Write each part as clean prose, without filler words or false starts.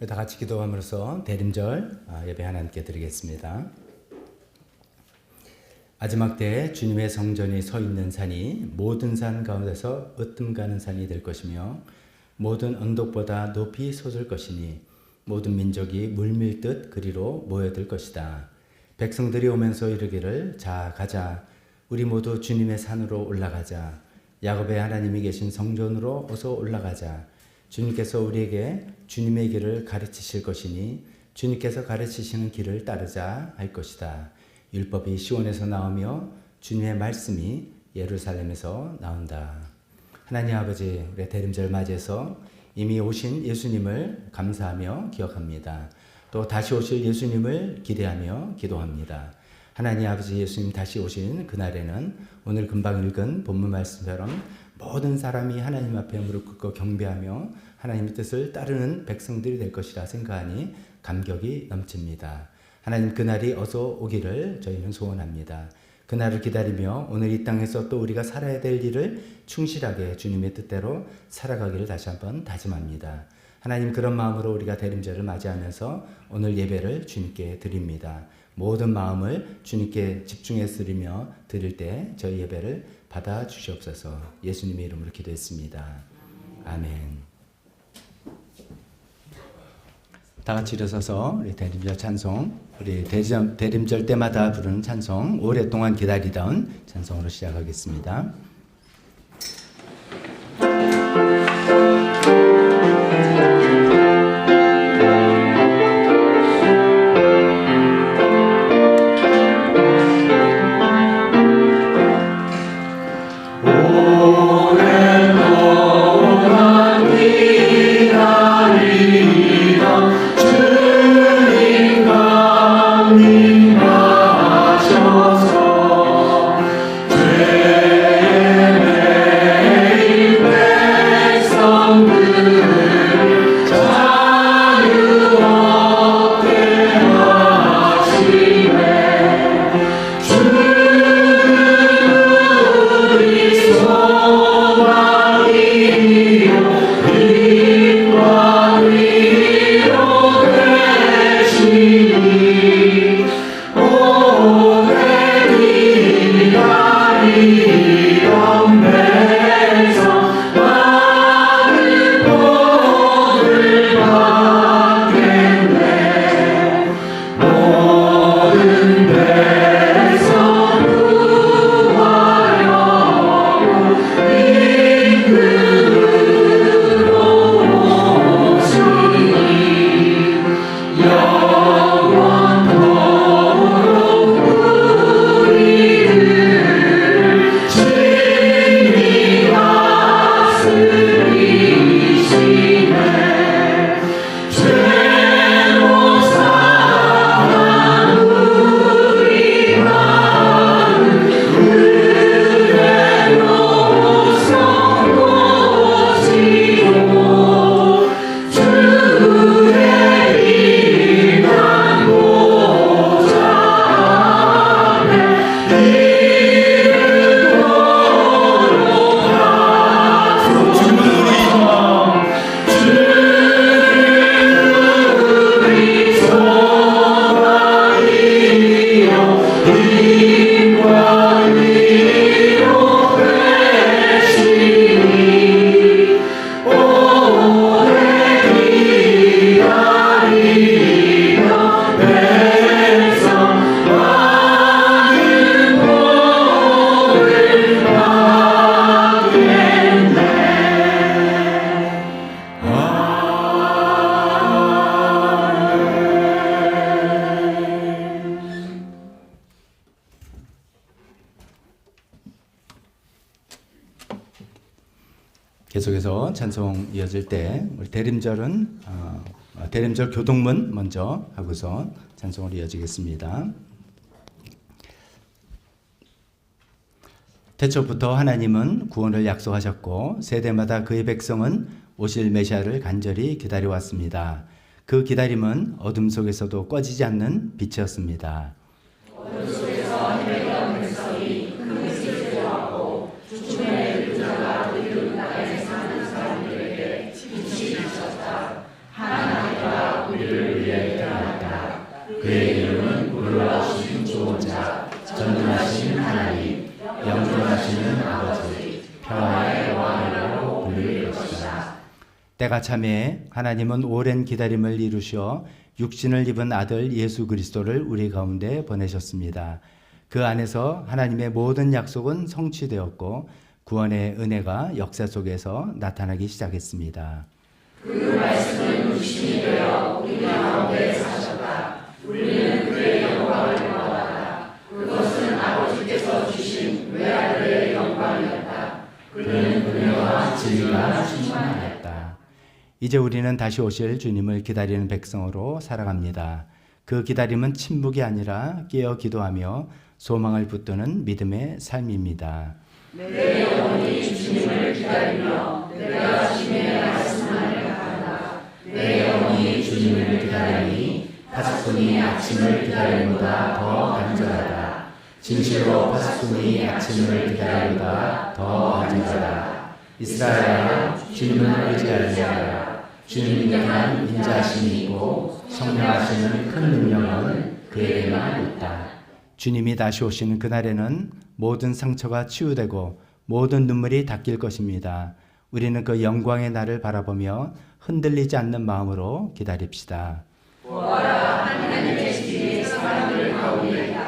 다 같이 기도함으로써 대림절 예배 하나님께 드리겠습니다. 마지막 때에 주님의 성전이 서 있는 산이 모든 산 가운데서 으뜸 가는 산이 될 것이며 모든 언덕보다 높이 솟을 것이니 모든 민족이 물밀듯 그리로 모여들 것이다. 백성들이 오면서 이르기를 자 가자 우리 모두 주님의 산으로 올라가자. 야곱의 하나님이 계신 성전으로 어서 올라가자. 주님께서 우리에게 주님의 길을 가르치실 것이니 주님께서 가르치시는 길을 따르자 할 것이다. 율법이 시온에서 나오며 주님의 말씀이 예루살렘에서 나온다. 하나님 아버지, 우리 대림절 맞이해서 이미 오신 예수님을 감사하며 기억합니다. 또 다시 오실 예수님을 기대하며 기도합니다. 하나님 아버지, 예수님 다시 오신 그날에는 오늘 금방 읽은 본문 말씀처럼 모든 사람이 하나님 앞에 무릎 꿇고 경배하며 하나님의 뜻을 따르는 백성들이 될 것이라 생각하니 감격이 넘칩니다. 하나님 그날이 어서 오기를 저희는 소원합니다. 그날을 기다리며 오늘 이 땅에서 또 우리가 살아야 될 일을 충실하게 주님의 뜻대로 살아가기를 다시 한번 다짐합니다. 하나님 그런 마음으로 우리가 대림절을 맞이하면서 오늘 예배를 주님께 드립니다. 모든 마음을 주님께 집중해서 드릴 때 저희 예배를 받아 주시옵소서. 예수님의 이름으로 기도했습니다. 아멘. 다 같이 일어서서 우리 대림절 찬송, 우리 대림절 때마다 부르는 찬송, 오랫동안 기다리던 찬송으로 시작하겠습니다. 계속해서 찬송 이어질 때 우리 대림절은 대림절 교동문 먼저 하고서 찬송으로 이어지겠습니다. 태초부터 하나님은 구원을 약속하셨고 세대마다 그의 백성은 오실 메시아를 간절히 기다려왔습니다. 그 기다림은 어둠 속에서도 꺼지지 않는 빛이었습니다. 어둠 속에서 해가 없는 백성이 그 빛을 되어왔고 죽음의 그자가 그리로 나가는 사는 사람들에게 빛이 비쳤다. 하나님과 때가 참에 하나님은 오랜 기다림을 이루셔 육신을 입은 아들 예수 그리스도를 우리 가운데 보내셨습니다. 그 안에서 하나님의 모든 약속은 성취되었고 구원의 은혜가 역사 속에서 나타나기 시작했습니다. 그 말씀은 육신이 되어 우리 가운데 사셨다. 우리는 그의 영광을 보았다. 그것은 아버지께서 주신 외아들의 영광이었다. 그는 은혜와 진리가 충만하였다. 이제 우리는 다시 오실 주님을 기다리는 백성으로 살아갑니다. 그 기다림은 침묵이 아니라 깨어 기도하며 소망을 붙드는 믿음의 삶입니다. 내 영혼이 주님을 기다리며 내가 주님의 말씀을 바란다. 내 영혼이 주님을 기다리니 파수꾼이 아침을 기다림보다 더 간절하다. 진실로 파수꾼이 아침을 기다림보다 더 간절하다. 이스라엘아, 주님을 의지하라. 주님께 한 인자하심이 있고 성령하시는 큰 능력은 그에게만 있다. 주님이 다시 오시는 그날에는 모든 상처가 치유되고 모든 눈물이 닦일 것입니다. 우리는 그 영광의 날을 바라보며 흔들리지 않는 마음으로 기다립시다. 보아라, 하나님의 집이 사람들 가운데 있다.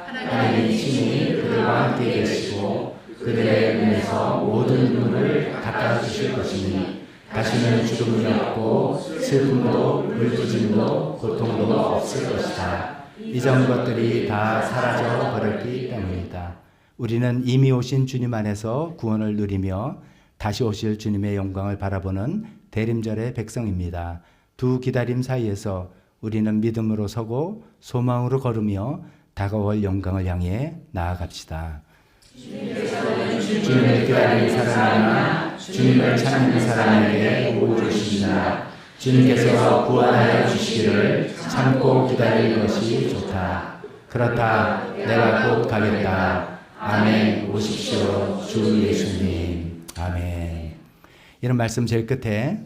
하나님의 신이 그들과 함께 계시고 그들의 눈에서 모든 눈물을 닦아주실 것이니 다시는 죽음이 없고 슬픔도 울부짖음도 고통도 없을 것이다. 이전 것들이 다 사라져 버렸기 때문이다. 우리는 이미 오신 주님 안에서 구원을 누리며 다시 오실 주님의 영광을 바라보는 대림절의 백성입니다. 두 기다림 사이에서 우리는 믿음으로 서고 소망으로 걸으며 다가올 영광을 향해 나아갑시다. 주님을 기다리는 사람이나 주님을 찾는 사람에게 복을 주신다. 주님께서 구원하여 주시기를 참고 기다릴 것이 좋다. 그렇다, 내가 곧 가겠다. 아멘. 오십시오, 주 예수님. 아멘. 이런 말씀 제일 끝에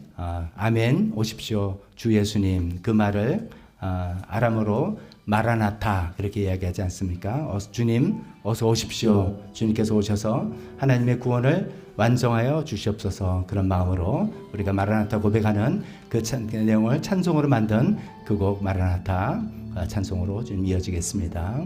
아멘 오십시오, 주 예수님, 그 말을 아람어로 마라나타 그렇게 이야기하지 않습니까? 주님 어서 오십시오. 주님께서 오셔서 하나님의 구원을 완성하여 주시옵소서. 그런 마음으로 우리가 마라나타 고백하는 그 내용을 찬송으로 만든 그 곡 마라나타 찬송으로 좀 이어지겠습니다.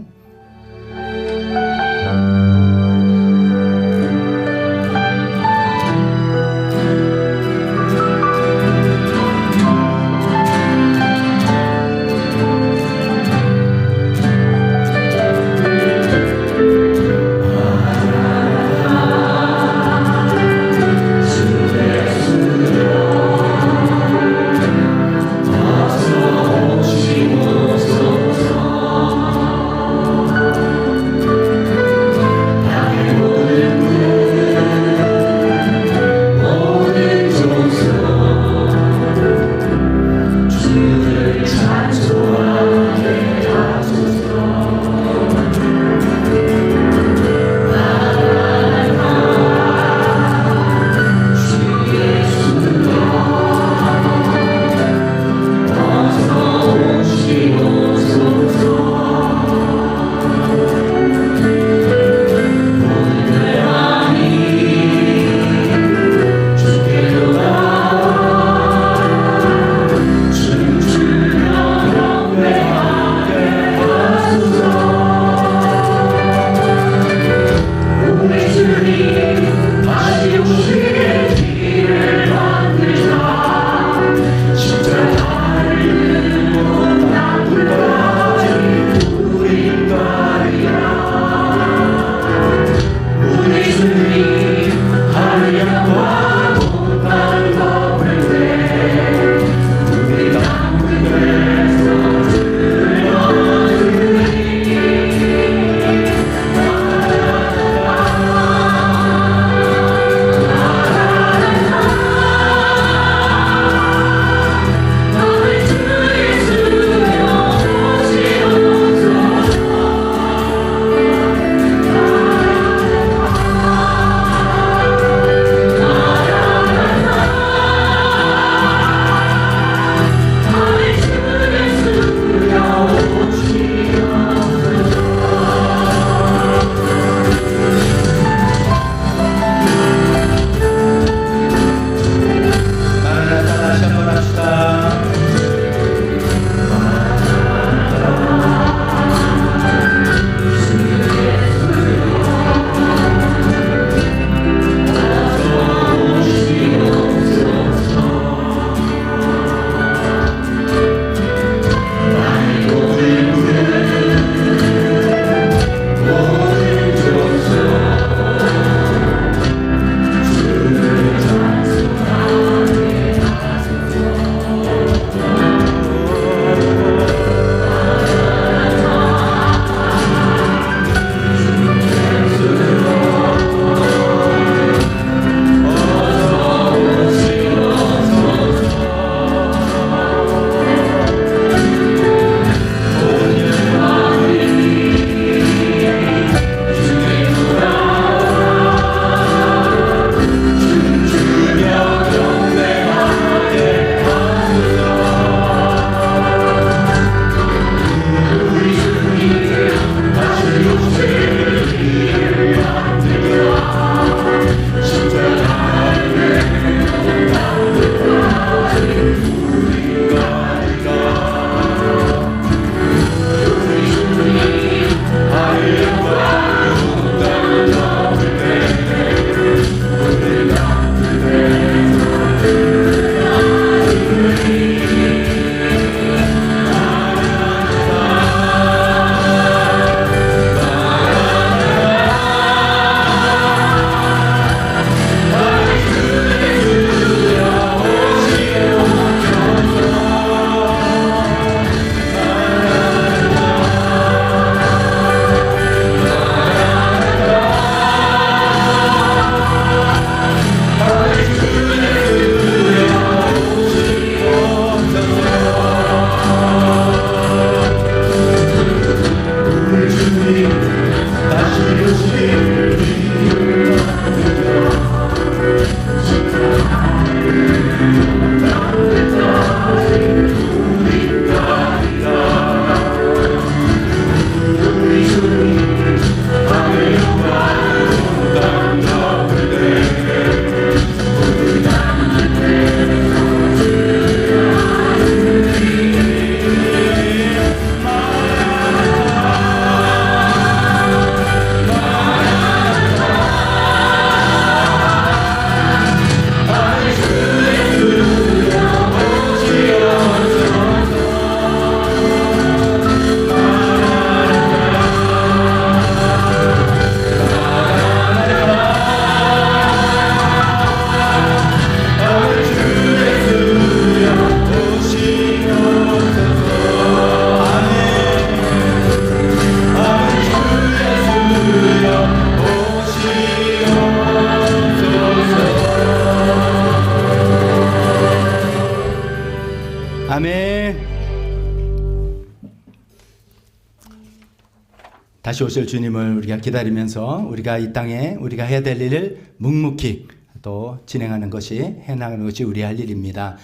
다시 오실 주님을 우리가 기다리면서 우리가 이 땅에 우리가 해야 될 일을 묵묵히 또 진행하는 것이 해나가는 것이 우리 할 일입니다.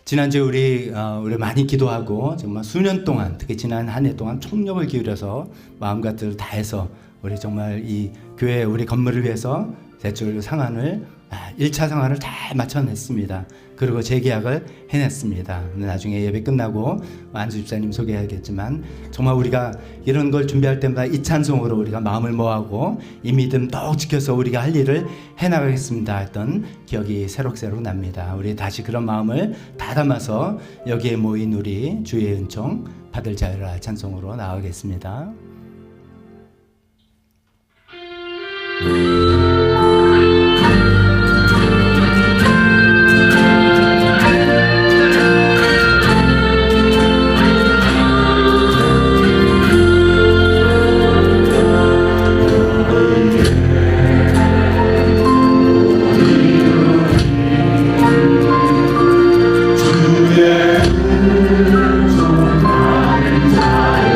지난주에 우리 많이 기도하고 정말 수년 동안 특히 지난 한 해 동안 총력을 기울여서 마음과 뜻을 다해서 우리 정말 이 교회 우리 건물을 위해서 대출 상환을 1차 상환을 다 마쳐냈습니다. 그리고 재계약을 해냈습니다. 나중에 예배 끝나고 안수 집사님 소개해야겠지만 정말 우리가 이런 걸 준비할 때마다 이 찬송으로 우리가 마음을 모아고 이 믿음 더욱 지켜서 우리가 할 일을 해나가겠습니다 했던 기억이 새록새록 납니다. 우리 다시 그런 마음을 다 담아서 여기에 모인 우리 주의 은총 받을 자유라 찬송으로 나가겠습니다. 주의 은총 받은 자여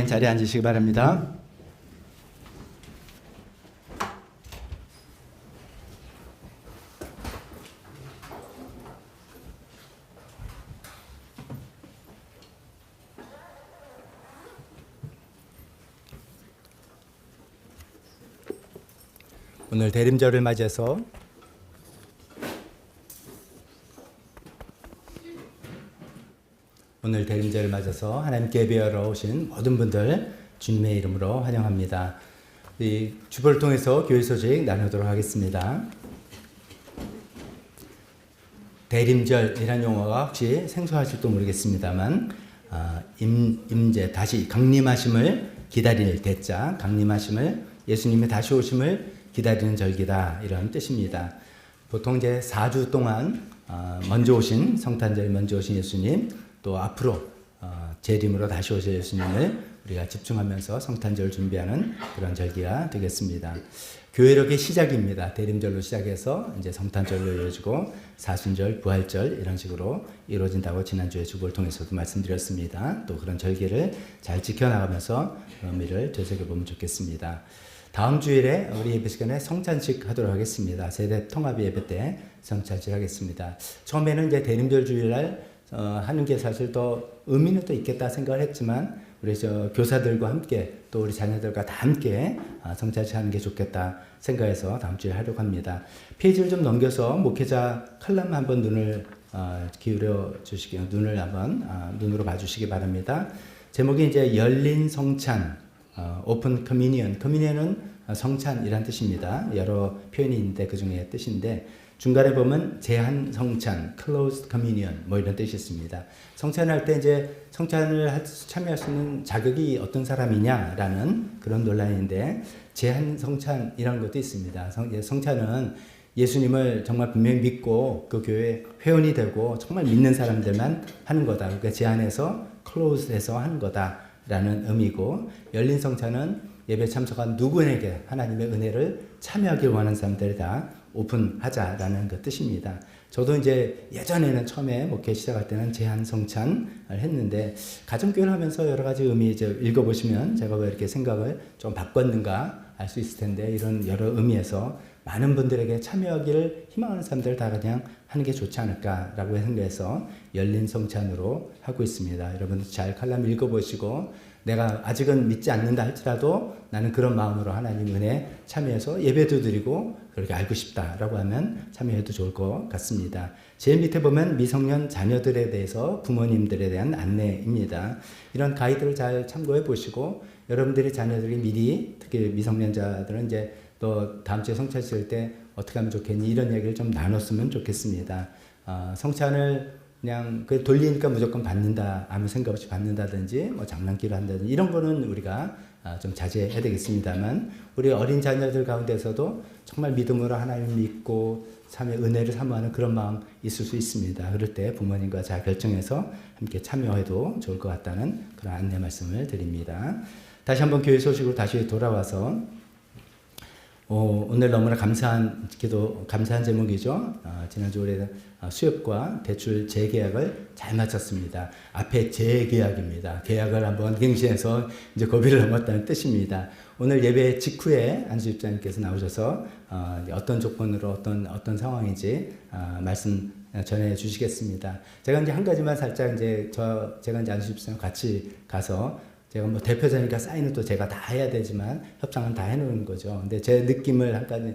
네, 자리에 앉으시기 바랍니다. 오늘 대림절을 맞이해서 하나님께 예배하러 오신 모든 분들 주님의 이름으로 환영합니다. 이 주보를 통해서 교회 소식 나누도록 하겠습니다. 대림절이라는 용어가 혹시 생소하실지도 모르겠습니다만 임재 다시 강림하심을 기다릴 대자, 강림하심을 예수님의 다시 오심을 기다리는 절기다 이런 뜻입니다. 보통 이제 4주 동안 먼저 오신 성탄절 먼저 오신 예수님 또 앞으로 재림으로 다시 오실 예수님을 우리가 집중하면서 성탄절 준비하는 그런 절기가 되겠습니다. 교회력의 시작입니다. 대림절로 시작해서 이제 성탄절로 이어지고 사순절, 부활절 이런 식으로 이루어진다고 지난주에 주보를 통해서도 말씀드렸습니다. 또 그런 절기를 잘 지켜나가면서 의미를 되새겨보면 좋겠습니다. 다음 주일에 우리 예배 시간에 성찬식 하도록 하겠습니다. 세대 통합 예배 때 성찬식 하겠습니다. 처음에는 이제 대림절 주일날 하는 게 사실 더 의미는 또 있겠다 생각을 했지만 우리 교사들과 함께 또 우리 자녀들과 다 함께 성찬식 하는 게 좋겠다 생각해서 다음 주에 하려고 합니다. 페이지를 좀 넘겨서 목회자 칼럼 한번 눈을 기울여 주시기, 눈으로 봐주시기 바랍니다. 제목이 이제 열린 성찬, 오픈 커뮤니언. 커뮤니언은 성찬이란 뜻입니다. 여러 표현이 있는데 그 중에 뜻인데 중간에 보면 제한 성찬, closed communion 뭐 이런 뜻이 있습니다. 성찬을 할 때 이제 성찬을 참여할 수 있는 자격이 어떤 사람이냐라는 그런 논란인데 제한 성찬이라는 것도 있습니다. 성찬은 예수님을 정말 분명히 믿고 그 교회 회원이 되고 정말 믿는 사람들만 하는 거다. 그러니까 제한해서 closed해서 하는 거다라는 의미고 열린 성찬은 예배 참석한 누구에게 하나님의 은혜를 참여하길 원하는 사람들이 다 오픈하자라는 그 뜻입니다. 저도 이제 예전에는 처음에 목회 시작할 때는 제한 성찬을 했는데 가정교회를 하면서 여러 가지 의미 이제 읽어보시면 제가 왜 이렇게 생각을 좀 바꿨는가 알 수 있을 텐데 이런 여러 의미에서 많은 분들에게 참여하기를 희망하는 사람들 다 그냥 하는 게 좋지 않을까라고 생각해서 열린 성찬으로 하고 있습니다. 여러분들 잘 칼럼 읽어보시고 내가 아직은 믿지 않는다 할지라도 나는 그런 마음으로 하나님 은혜 참여해서 예배도 드리고 그렇게 알고 싶다라고 하면 참여해도 좋을 것 같습니다. 제일 밑에 보면 미성년 자녀들에 대해서 부모님들에 대한 안내입니다. 이런 가이드를 잘 참고해 보시고 여러분들이 자녀들이 미리 특히 미성년자들은 이제 또 다음 주에 성찬 칠 때 어떻게 하면 좋겠니 이런 얘기를 좀 나눴으면 좋겠습니다. 성찬을 그냥 그 돌리니까 무조건 받는다 아무 생각 없이 받는다든지 뭐 장난기를 한다든지 이런 거는 우리가 좀 자제해야 되겠습니다만 우리 어린 자녀들 가운데서도 정말 믿음으로 하나님 믿고 참여 은혜를 사모하는 그런 마음 있을 수 있습니다. 그럴 때 부모님과 잘 결정해서 함께 참여해도 좋을 것 같다는 그런 안내 말씀을 드립니다. 다시 한번 교회 소식으로 다시 돌아와서 오늘 너무나 감사한 제목이죠. 지난주 올해 수협과 대출 재계약을 잘 마쳤습니다. 앞에 재계약입니다. 계약을 한번 갱신해서 이제 고비를 넘었다는 뜻입니다. 오늘 예배 직후에 안수 집사님께서 나오셔서 어떤 조건으로 어떤 상황인지 말씀 전해 주시겠습니다. 제가 이제 한 가지만 살짝 제가 이제 안수 집사님 같이 가서 제가 뭐 대표자니까 사인은 또 제가 다 해야 되지만 협상은 다 해놓은 거죠. 근데 제 느낌을 한 가지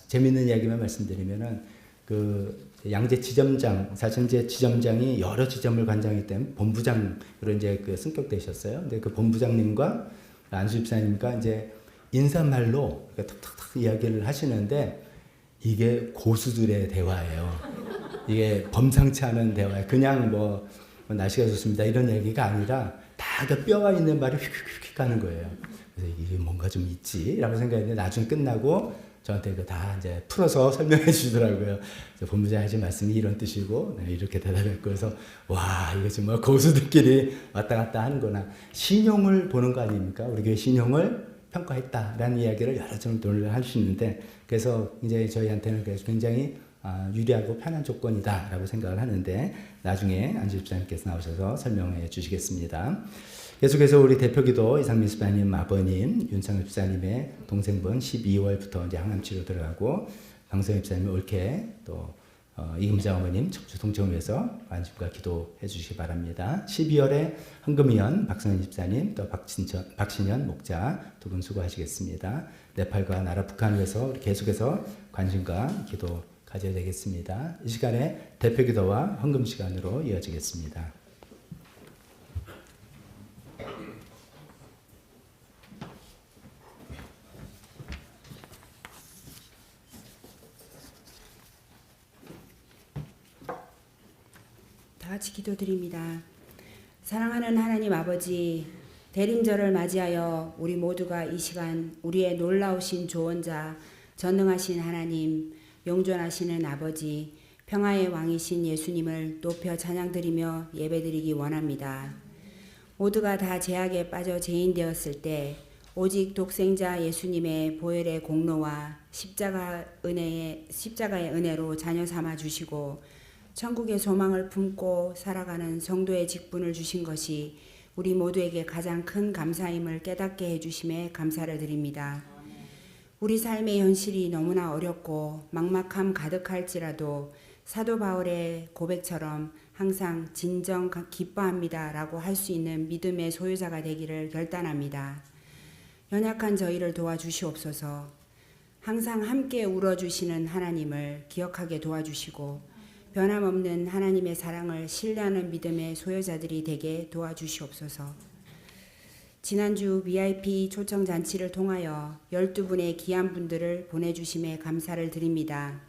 재밌는 이야기만 말씀드리면은 그 양재 지점장, 사실 이제 지점장이 여러 지점을 관장하기 때문에 본부장으로 이제 그 승격되셨어요. 근데 그 본부장님과 안수 집사님과 이제 인사말로 탁탁탁 이야기를 하시는데 이게 고수들의 대화예요. 이게 범상치 않은 대화예요. 그냥 뭐 날씨가 좋습니다 이런 얘기가 아니라 다 그 뼈가 있는 말이 휙휙휙 가는 거예요. 그래서 이게 뭔가 좀 있지라고 생각했는데 나중에 끝나고 저한테 다 이제 풀어서 설명해 주더라고요. 본부장 하신 말씀이 이런 뜻이고 이렇게 대답했고 그래서 와 이거 정말 고수들끼리 왔다 갔다 하는구나. 신용을 보는 거 아닙니까? 우리 교회 신용을 평가했다라는 이야기를 여러 점 논의를 하시는데 그래서 이제 저희한테는 굉장히 유리하고 편한 조건이다라고 생각을 하는데 나중에 안주 집사님께서 나오셔서 설명해 주시겠습니다. 계속해서 우리 대표기도 이상민 집사님 아버님, 윤창엽 집사님의 동생분 12월부터 이제 항암 치료 들어가고 강성엽 집사님 올케 또 이금자 어머님 척추 통증을 위해서 관심과 기도해 주시기 바랍니다. 12월에 헌금위원 박성현 집사님 또 박신현 목자 두 분 수고하시겠습니다. 네팔과 나라 북한을 위해서 우리 계속해서 관심과 기도 가져야 되겠습니다. 이 시간에 대표기도와 헌금 시간으로 이어지겠습니다. 다 같이 기도드립니다. 사랑하는 하나님 아버지, 대림절을 맞이하여 우리 모두가 이 시간 우리의 놀라우신 조언자, 전능하신 하나님, 영존하시는 아버지, 평화의 왕이신 예수님을 높여 찬양드리며 예배드리기 원합니다. 모두가 다 죄악에 빠져 죄인 되었을 때 오직 독생자 예수님의 보혈의 공로와 십자가의 은혜로 자녀 삼아 주시고 천국의 소망을 품고 살아가는 성도의 직분을 주신 것이 우리 모두에게 가장 큰 감사임을 깨닫게 해주심에 감사를 드립니다. 우리 삶의 현실이 너무나 어렵고 막막함 가득할지라도 사도 바울의 고백처럼 항상 진정 기뻐합니다 라고 할 수 있는 믿음의 소유자가 되기를 결단합니다. 연약한 저희를 도와주시옵소서. 항상 함께 울어주시는 하나님을 기억하게 도와주시고 변함없는 하나님의 사랑을 신뢰하는 믿음의 소유자들이 되게 도와주시옵소서. 지난주 VIP 초청잔치를 통하여 12분의 귀한 분들을 보내주심에 감사를 드립니다.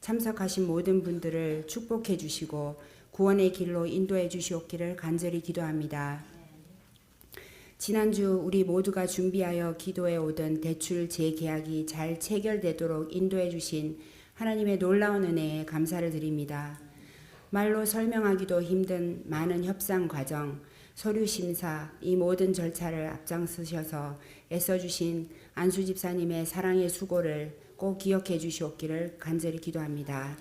참석하신 모든 분들을 축복해 주시고 구원의 길로 인도해 주시옵기를 간절히 기도합니다. 지난주 우리 모두가 준비하여 기도해 오던 대출 재계약이 잘 체결되도록 인도해 주신 하나님의 놀라운 은혜에 감사를 드립니다. 말로 설명하기도 힘든 많은 협상 과정, 서류 심사, 이 모든 절차를 앞장서셔서 애써주신 안수 집사님의 사랑의 수고를 꼭 기억해 주시옵기를 간절히 기도합니다.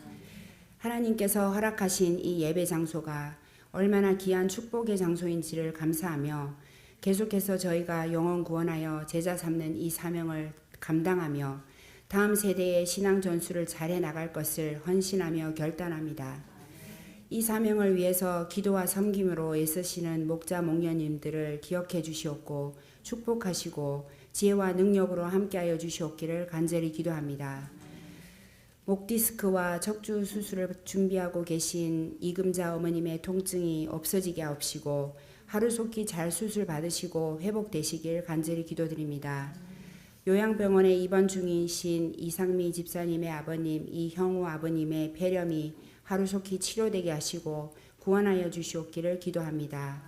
하나님께서 허락하신 이 예배 장소가 얼마나 귀한 축복의 장소인지를 감사하며 계속해서 저희가 영혼 구원하여 제자 삼는 이 사명을 감당하며 다음 세대의 신앙 전수를 잘해 나갈 것을 헌신하며 결단합니다. 이 사명을 위해서 기도와 섬김으로 애쓰시는 목자 목녀님들을 기억해 주시옵고 축복하시고 지혜와 능력으로 함께하여 주시옵기를 간절히 기도합니다. 목 디스크와 척추 수술을 준비하고 계신 이금자 어머님의 통증이 없어지게 하옵시고 하루속히 잘 수술 받으시고 회복되시길 간절히 기도드립니다. 요양병원에 입원 중이신 이상미 집사님의 아버님 이형우 아버님의 폐렴이 하루속히 치료되게 하시고 구원하여 주시옵기를 기도합니다.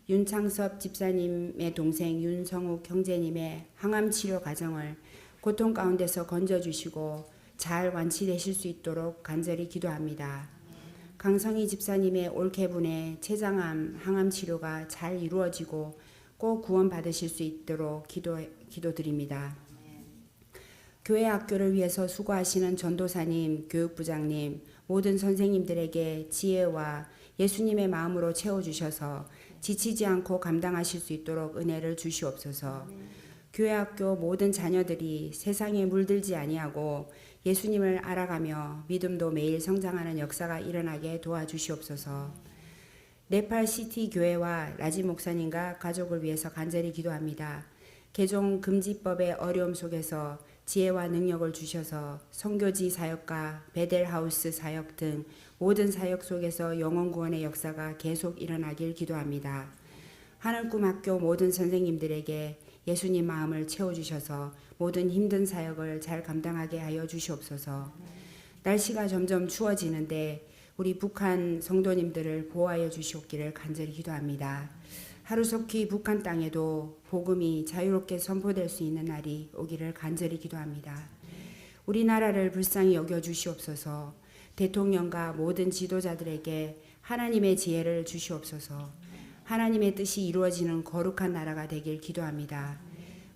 윤창섭 집사님의 동생 윤성욱 형제님의 항암치료 과정을 고통 가운데서 건져주시고 잘 완치되실 수 있도록 간절히 기도합니다. 강성희 집사님의 올케분의 췌장암 항암치료가 잘 이루어지고 꼭 구원받으실 수 있도록 기도드립니다. 교회 학교를 위해서 수고하시는 전도사님, 교육부장님, 모든 선생님들에게 지혜와 예수님의 마음으로 채워주셔서 지치지 않고 감당하실 수 있도록 은혜를 주시옵소서. 교회 학교 모든 자녀들이 세상에 물들지 아니하고 예수님을 알아가며 믿음도 매일 성장하는 역사가 일어나게 도와주시옵소서. 네팔 시티 교회와 라지 목사님과 가족을 위해서 간절히 기도합니다. 개종 금지법의 어려움 속에서 지혜와 능력을 주셔서 선교지 사역과 베델하우스 사역 등 모든 사역 속에서 영혼 구원의 역사가 계속 일어나길 기도합니다. 하늘꿈학교 모든 선생님들에게 예수님 마음을 채워주셔서 모든 힘든 사역을 잘 감당하게 하여 주시옵소서. 날씨가 점점 추워지는데 우리 북한 성도님들을 보호하여 주시옵기를 간절히 기도합니다. 하루속히 북한 땅에도 복음이 자유롭게 선포될 수 있는 날이 오기를 간절히 기도합니다. 우리나라를 불쌍히 여겨 주시옵소서. 대통령과 모든 지도자들에게 하나님의 지혜를 주시옵소서. 하나님의 뜻이 이루어지는 거룩한 나라가 되길 기도합니다.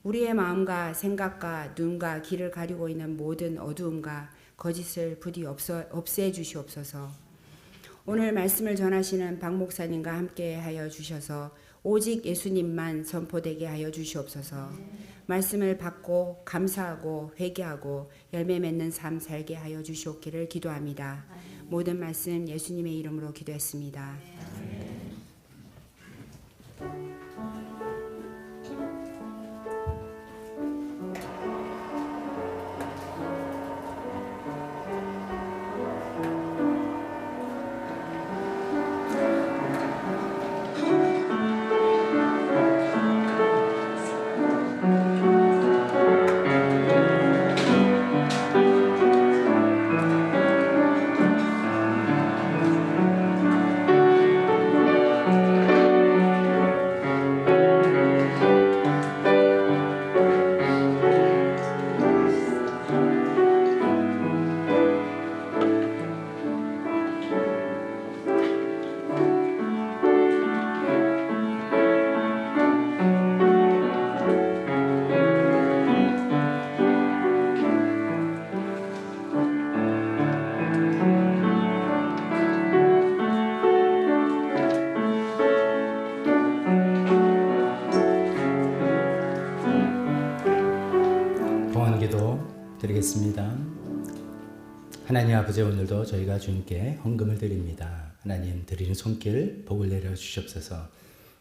우리의 마음과 생각과 눈과 귀를 가리고 있는 모든 어두움과 거짓을 부디 없애 주시옵소서. 오늘 말씀을 전하시는 박 목사님과 함께 하여 주셔서 오직 예수님만 선포되게 하여 주시옵소서. 말씀을 받고 감사하고 회개하고 열매 맺는 삶 살게 하여 주시옵기를 기도합니다. 모든 말씀 예수님의 이름으로 기도했습니다. 봉헌기도 드리겠습니다. 하나님 아버지, 오늘도 저희가 주님께 헌금을 드립니다. 하나님, 드리는 손길 복을 내려 주시옵소서.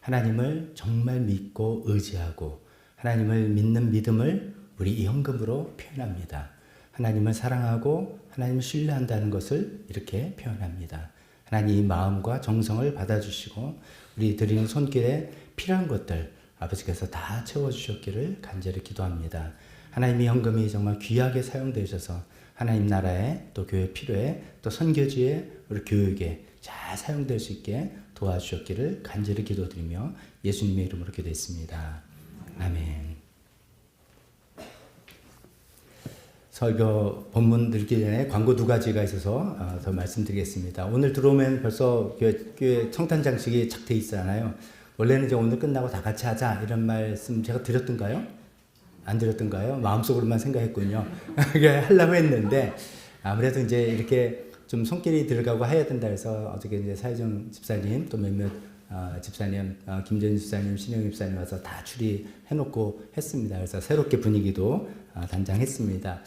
하나님을 정말 믿고 의지하고 하나님을 믿는 믿음을 우리 이 헌금으로 표현합니다. 하나님을 사랑하고 하나님을 신뢰한다는 것을 이렇게 표현합니다. 하나님, 이 마음과 정성을 받아주시고 우리 드리는 손길에 필요한 것들 아버지께서 다 채워주셨기를 간절히 기도합니다. 하나님의 헌금이 정말 귀하게 사용되셔서 하나님 나라에 또 교회 필요에 또 선교지에 우리 교육에 잘 사용될 수 있게 도와주셨기를 간절히 기도드리며 예수님의 이름으로 기도했습니다. 아멘. 설교 본문 들기 전에 광고 두 가지가 있어서 더 말씀드리겠습니다. 오늘 들어오면 벌써 교회 청탄 장식이 착 돼 있잖아요. 원래는 이제 오늘 끝나고 다 같이 하자 이런 말씀 제가 드렸던가요? 안 드렸던가요? 마음속으로만 생각했군요. 그게 하려고 했는데 아무래도 이제 이렇게 좀 손길이 들어가고 해야 된다 해서 어저께 이제 사회정 집사님 또 몇몇 집사님, 김전 집사님, 신영 집사님 와서 다 추리해놓고 했습니다. 그래서 새롭게 분위기도 단장했습니다.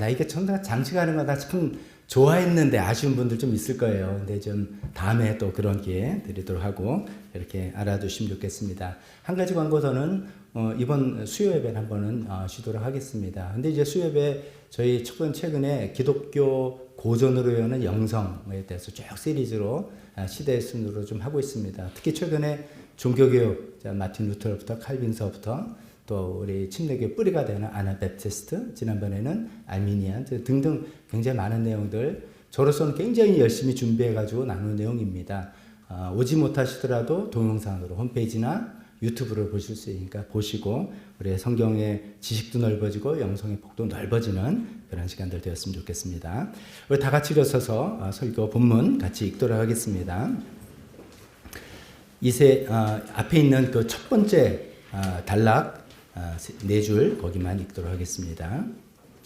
나 이게 청단 장식하는 거다 참 좋아했는데 아쉬운 분들 좀 있을 거예요. 근데 좀 다음에 또 그런 기회 드리도록 하고 이렇게 알아두시면 좋겠습니다. 한 가지 광고 더는 이번 수요 예배를 한번은 쉬도록 하겠습니다. 근데 이제 수요 예배 저희 최근에 기독교 고전으로 여는 영성에 대해서 쭉 시리즈로 시대의 순으로 좀 하고 있습니다. 특히 최근에 종교교육, 마틴 루터부터 칼빈서부터 또 우리 침례교의 뿌리가 되는 아나베프티스트, 지난번에는 알미니안 등등 굉장히 많은 내용들 저로서는 굉장히 열심히 준비해가지고 나눈 내용입니다. 오지 못하시더라도 동영상으로 홈페이지나 유튜브를 보실 수 있으니까 보시고 우리의 성경의 지식도 넓어지고 영성의 폭도 넓어지는 그런 시간들 되었으면 좋겠습니다. 우리 다 같이 일어서서 설교 본문 같이 읽도록 하겠습니다. 앞에 있는 그 첫 번째 단락 네 줄 거기만 읽도록 하겠습니다.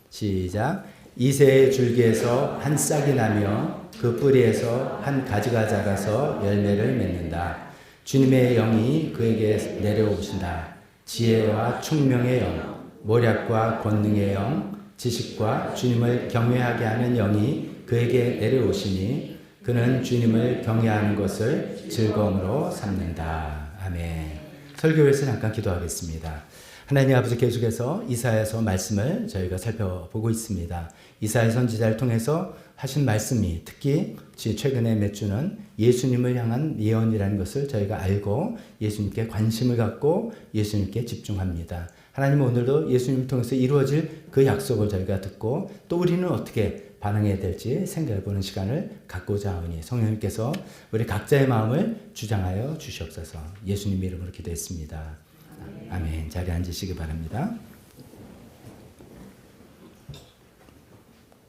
시작. 이새의 줄기에서 한 싹이 나며 그 뿌리에서 한 가지가 자라서 열매를 맺는다. 주님의 영이 그에게 내려오신다. 지혜와 총명의 영, 모략과 권능의 영, 지식과 주님을 경외하게 하는 영이 그에게 내려오시니 그는 주님을 경외하는 것을 즐거움으로 삼는다. 아멘. 설교에서 잠깐 기도하겠습니다. 하나님 아버지, 계속해서 이사야서 말씀을 저희가 살펴보고 있습니다. 이사야 선지자를 통해서 하신 말씀이 특히 최근에 몇 주는 예수님을 향한 예언이라는 것을 저희가 알고 예수님께 관심을 갖고 예수님께 집중합니다. 하나님은 오늘도 예수님을 통해서 이루어질 그 약속을 저희가 듣고 또 우리는 어떻게 반응해야 될지 생각해보는 시간을 갖고자 하오니 성령님께서 우리 각자의 마음을 주장하여 주시옵소서. 예수님 이름으로 기도했습니다. 아멘. 자리에 앉으시기 바랍니다.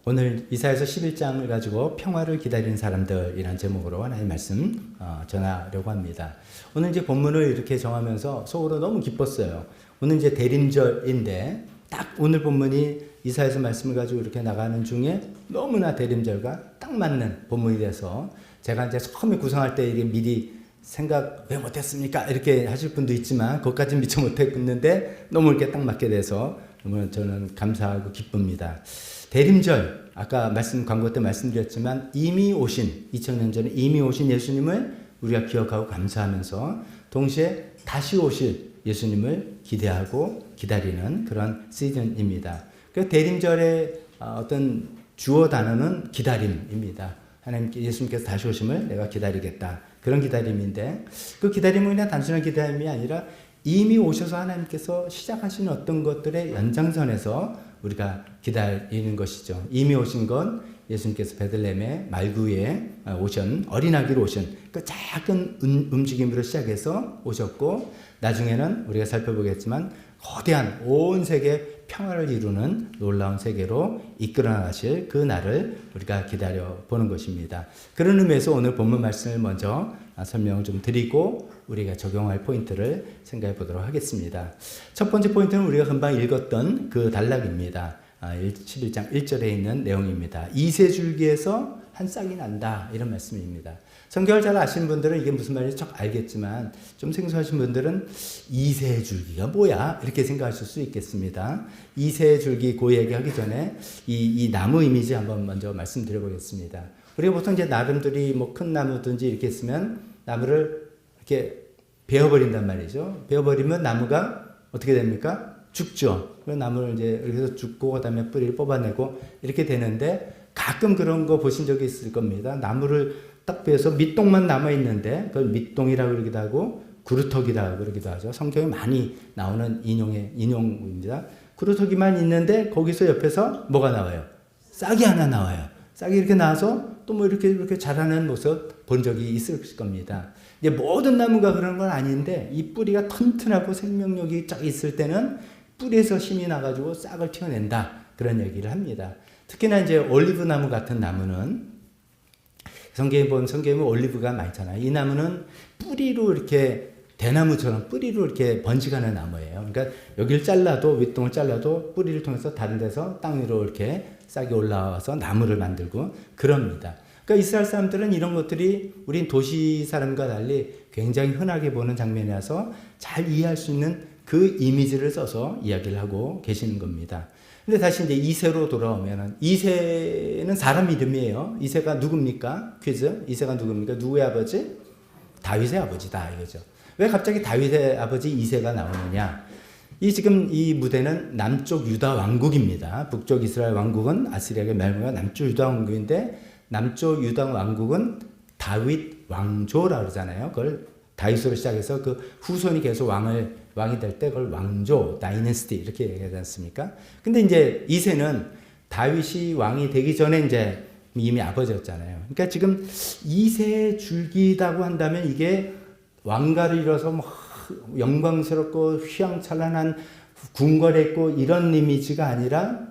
오늘 이사야서 11장을 가지고 평화를 기다리는 사람들이라는 제목으로 하나님의 말씀 전하려고 합니다. 오늘 이제 본문을 이렇게 정하면서 속으로 너무 기뻤어요. 오늘 이제 대림절인데 딱 오늘 본문이 이사야서 말씀을 가지고 이렇게 나가는 중에 너무나 대림절과 딱 맞는 본문이 돼서 제가 이제 처음에 구성할 때 이게 미리 생각 왜 못했습니까? 이렇게 하실 분도 있지만 그것까지는 미처 못했는데 너무 이렇게 딱 맞게 돼서 너무 저는 감사하고 기쁩니다. 대림절 아까 광고 때 말씀드렸지만 이미 오신 2000년 전에 이미 오신 예수님을 우리가 기억하고 감사하면서 동시에 다시 오실 예수님을 기대하고 기다리는 그런 시즌입니다. 그 대림절의 어떤 주어 단어는 기다림입니다. 하나님께 예수님께서 다시 오심을 내가 기다리겠다. 그런 기다림인데 그 기다림은 그냥 단순한 기다림이 아니라 이미 오셔서 하나님께서 시작하신 어떤 것들의 연장선에서 우리가 기다리는 것이죠. 이미 오신 건 예수님께서 베들레헴의 말구에 오신 어린아기로 오신 그 작은 움직임으로 시작해서 오셨고 나중에는 우리가 살펴보겠지만 거대한 온 세계 평화를 이루는 놀라운 세계로 이끌어 나가실 그 날을 우리가 기다려 보는 것입니다. 그런 의미에서 오늘 본문 말씀을 먼저 설명을 좀 드리고 우리가 적용할 포인트를 생각해 보도록 하겠습니다. 첫 번째 포인트는 우리가 금방 읽었던 그 단락입니다. 11장 1절에 있는 내용입니다. 이새줄기에서 한 싹이 난다 이런 말씀입니다. 성경을 잘 아시는 분들은 이게 무슨 말인지 척 알겠지만 좀 생소하신 분들은 이새줄기가 뭐야? 이렇게 생각하실 수 있겠습니다. 이새줄기 그 얘기하기 전에 이 나무 이미지 한번 먼저 말씀드려 보겠습니다. 우리가 보통 이제 나름들이 뭐 큰 나무든지 이렇게 있으면 나무를 이렇게 베어버린단 말이죠. 베어버리면 나무가 어떻게 됩니까? 죽죠. 그 나무를 이제 여기서 죽고 그다음에 뿌리를 뽑아내고 이렇게 되는데 가끔 그런 거 보신 적이 있을 겁니다. 나무를 딱 베어서 밑동만 남아 있는데 그걸 밑동이라고 그러기도 하고 구루터기라고 그러기도 하죠. 성경에 많이 나오는 인용입니다. 구루터기만 있는데 거기서 옆에서 뭐가 나와요? 싹이 하나 나와요. 싹이 이렇게 나와서 또 뭐 이렇게 자라는 모습 본 적이 있을 겁니다. 이제 모든 나무가 그런 건 아닌데 이 뿌리가 튼튼하고 생명력이 쫙 있을 때는 뿌리에서 힘이 나가지고 싹을 튀어낸다 그런 얘기를 합니다. 특히나 이제 올리브 나무 같은 나무는 성경에 보면 올리브가 많잖아요. 이 나무는 뿌리로 이렇게 대나무처럼 뿌리로 이렇게 번식하는 나무예요. 그러니까 여기를 잘라도 윗동을 잘라도 뿌리를 통해서 다른 데서 땅 위로 이렇게 싹이 올라와서 나무를 만들고 그럽니다. 그러니까 이스라엘 사람들은 이런 것들이 우린 도시 사람과 달리 굉장히 흔하게 보는 장면이라서 잘 이해할 수 있는 그 이미지를 써서 이야기를 하고 계시는 겁니다. 근데 다시 이제 이새로 돌아오면은 이새는 사람 이름이에요. 이새가 누굽니까? 퀴즈. 이새가 누굽니까? 누구의 아버지? 다윗의 아버지다 이거죠. 왜 갑자기 다윗의 아버지 이새가 나오느냐? 지금 이 무대는 남쪽 유다 왕국입니다. 북쪽 이스라엘 왕국은 아시리아에게 멸망한 남쪽 유다 왕국인데 남쪽 유다 왕국은 다윗 왕조라고 그러잖아요. 그걸 다윗으로 시작해서 그 후손이 계속 왕이 될 때 그걸 왕조, 다이너스티 이렇게 얘기하지 않습니까? 근데 이제 이새는 다윗이 왕이 되기 전에 이제 이미 아버지였잖아요. 그러니까 지금 이새 줄기다고 한다면 이게 왕가를 이뤄서 뭐 영광스럽고 휘황찬란한 궁궐에 있고 이런 이미지가 아니라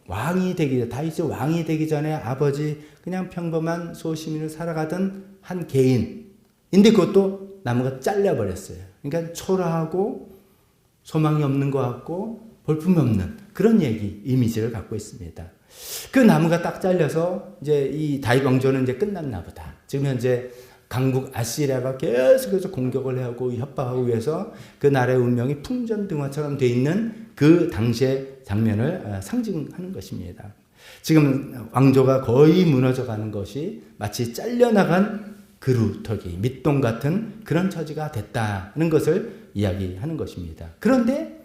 다윗이 왕이 되기 전에 아버지 그냥 평범한 소시민으로 살아가던 한 개인인데 그것도 나무가 잘려버렸어요. 그러니까 초라하고 소망이 없는 것 같고 볼품이 없는 그런 이미지를 갖고 있습니다. 그 나무가 딱 잘려서 이제 이 다윗 왕조는 이제 끝났나 보다. 지금 현재 강국 아시리아가 계속해서 공격을 하고 협박하고 위해서 그 나라의 운명이 풍전등화처럼 돼 있는 그 당시의 장면을 상징하는 것입니다. 지금 왕조가 거의 무너져가는 것이 마치 잘려나간 그루터기, 밑동 같은 그런 처지가 됐다는 것을 이야기하는 것입니다. 그런데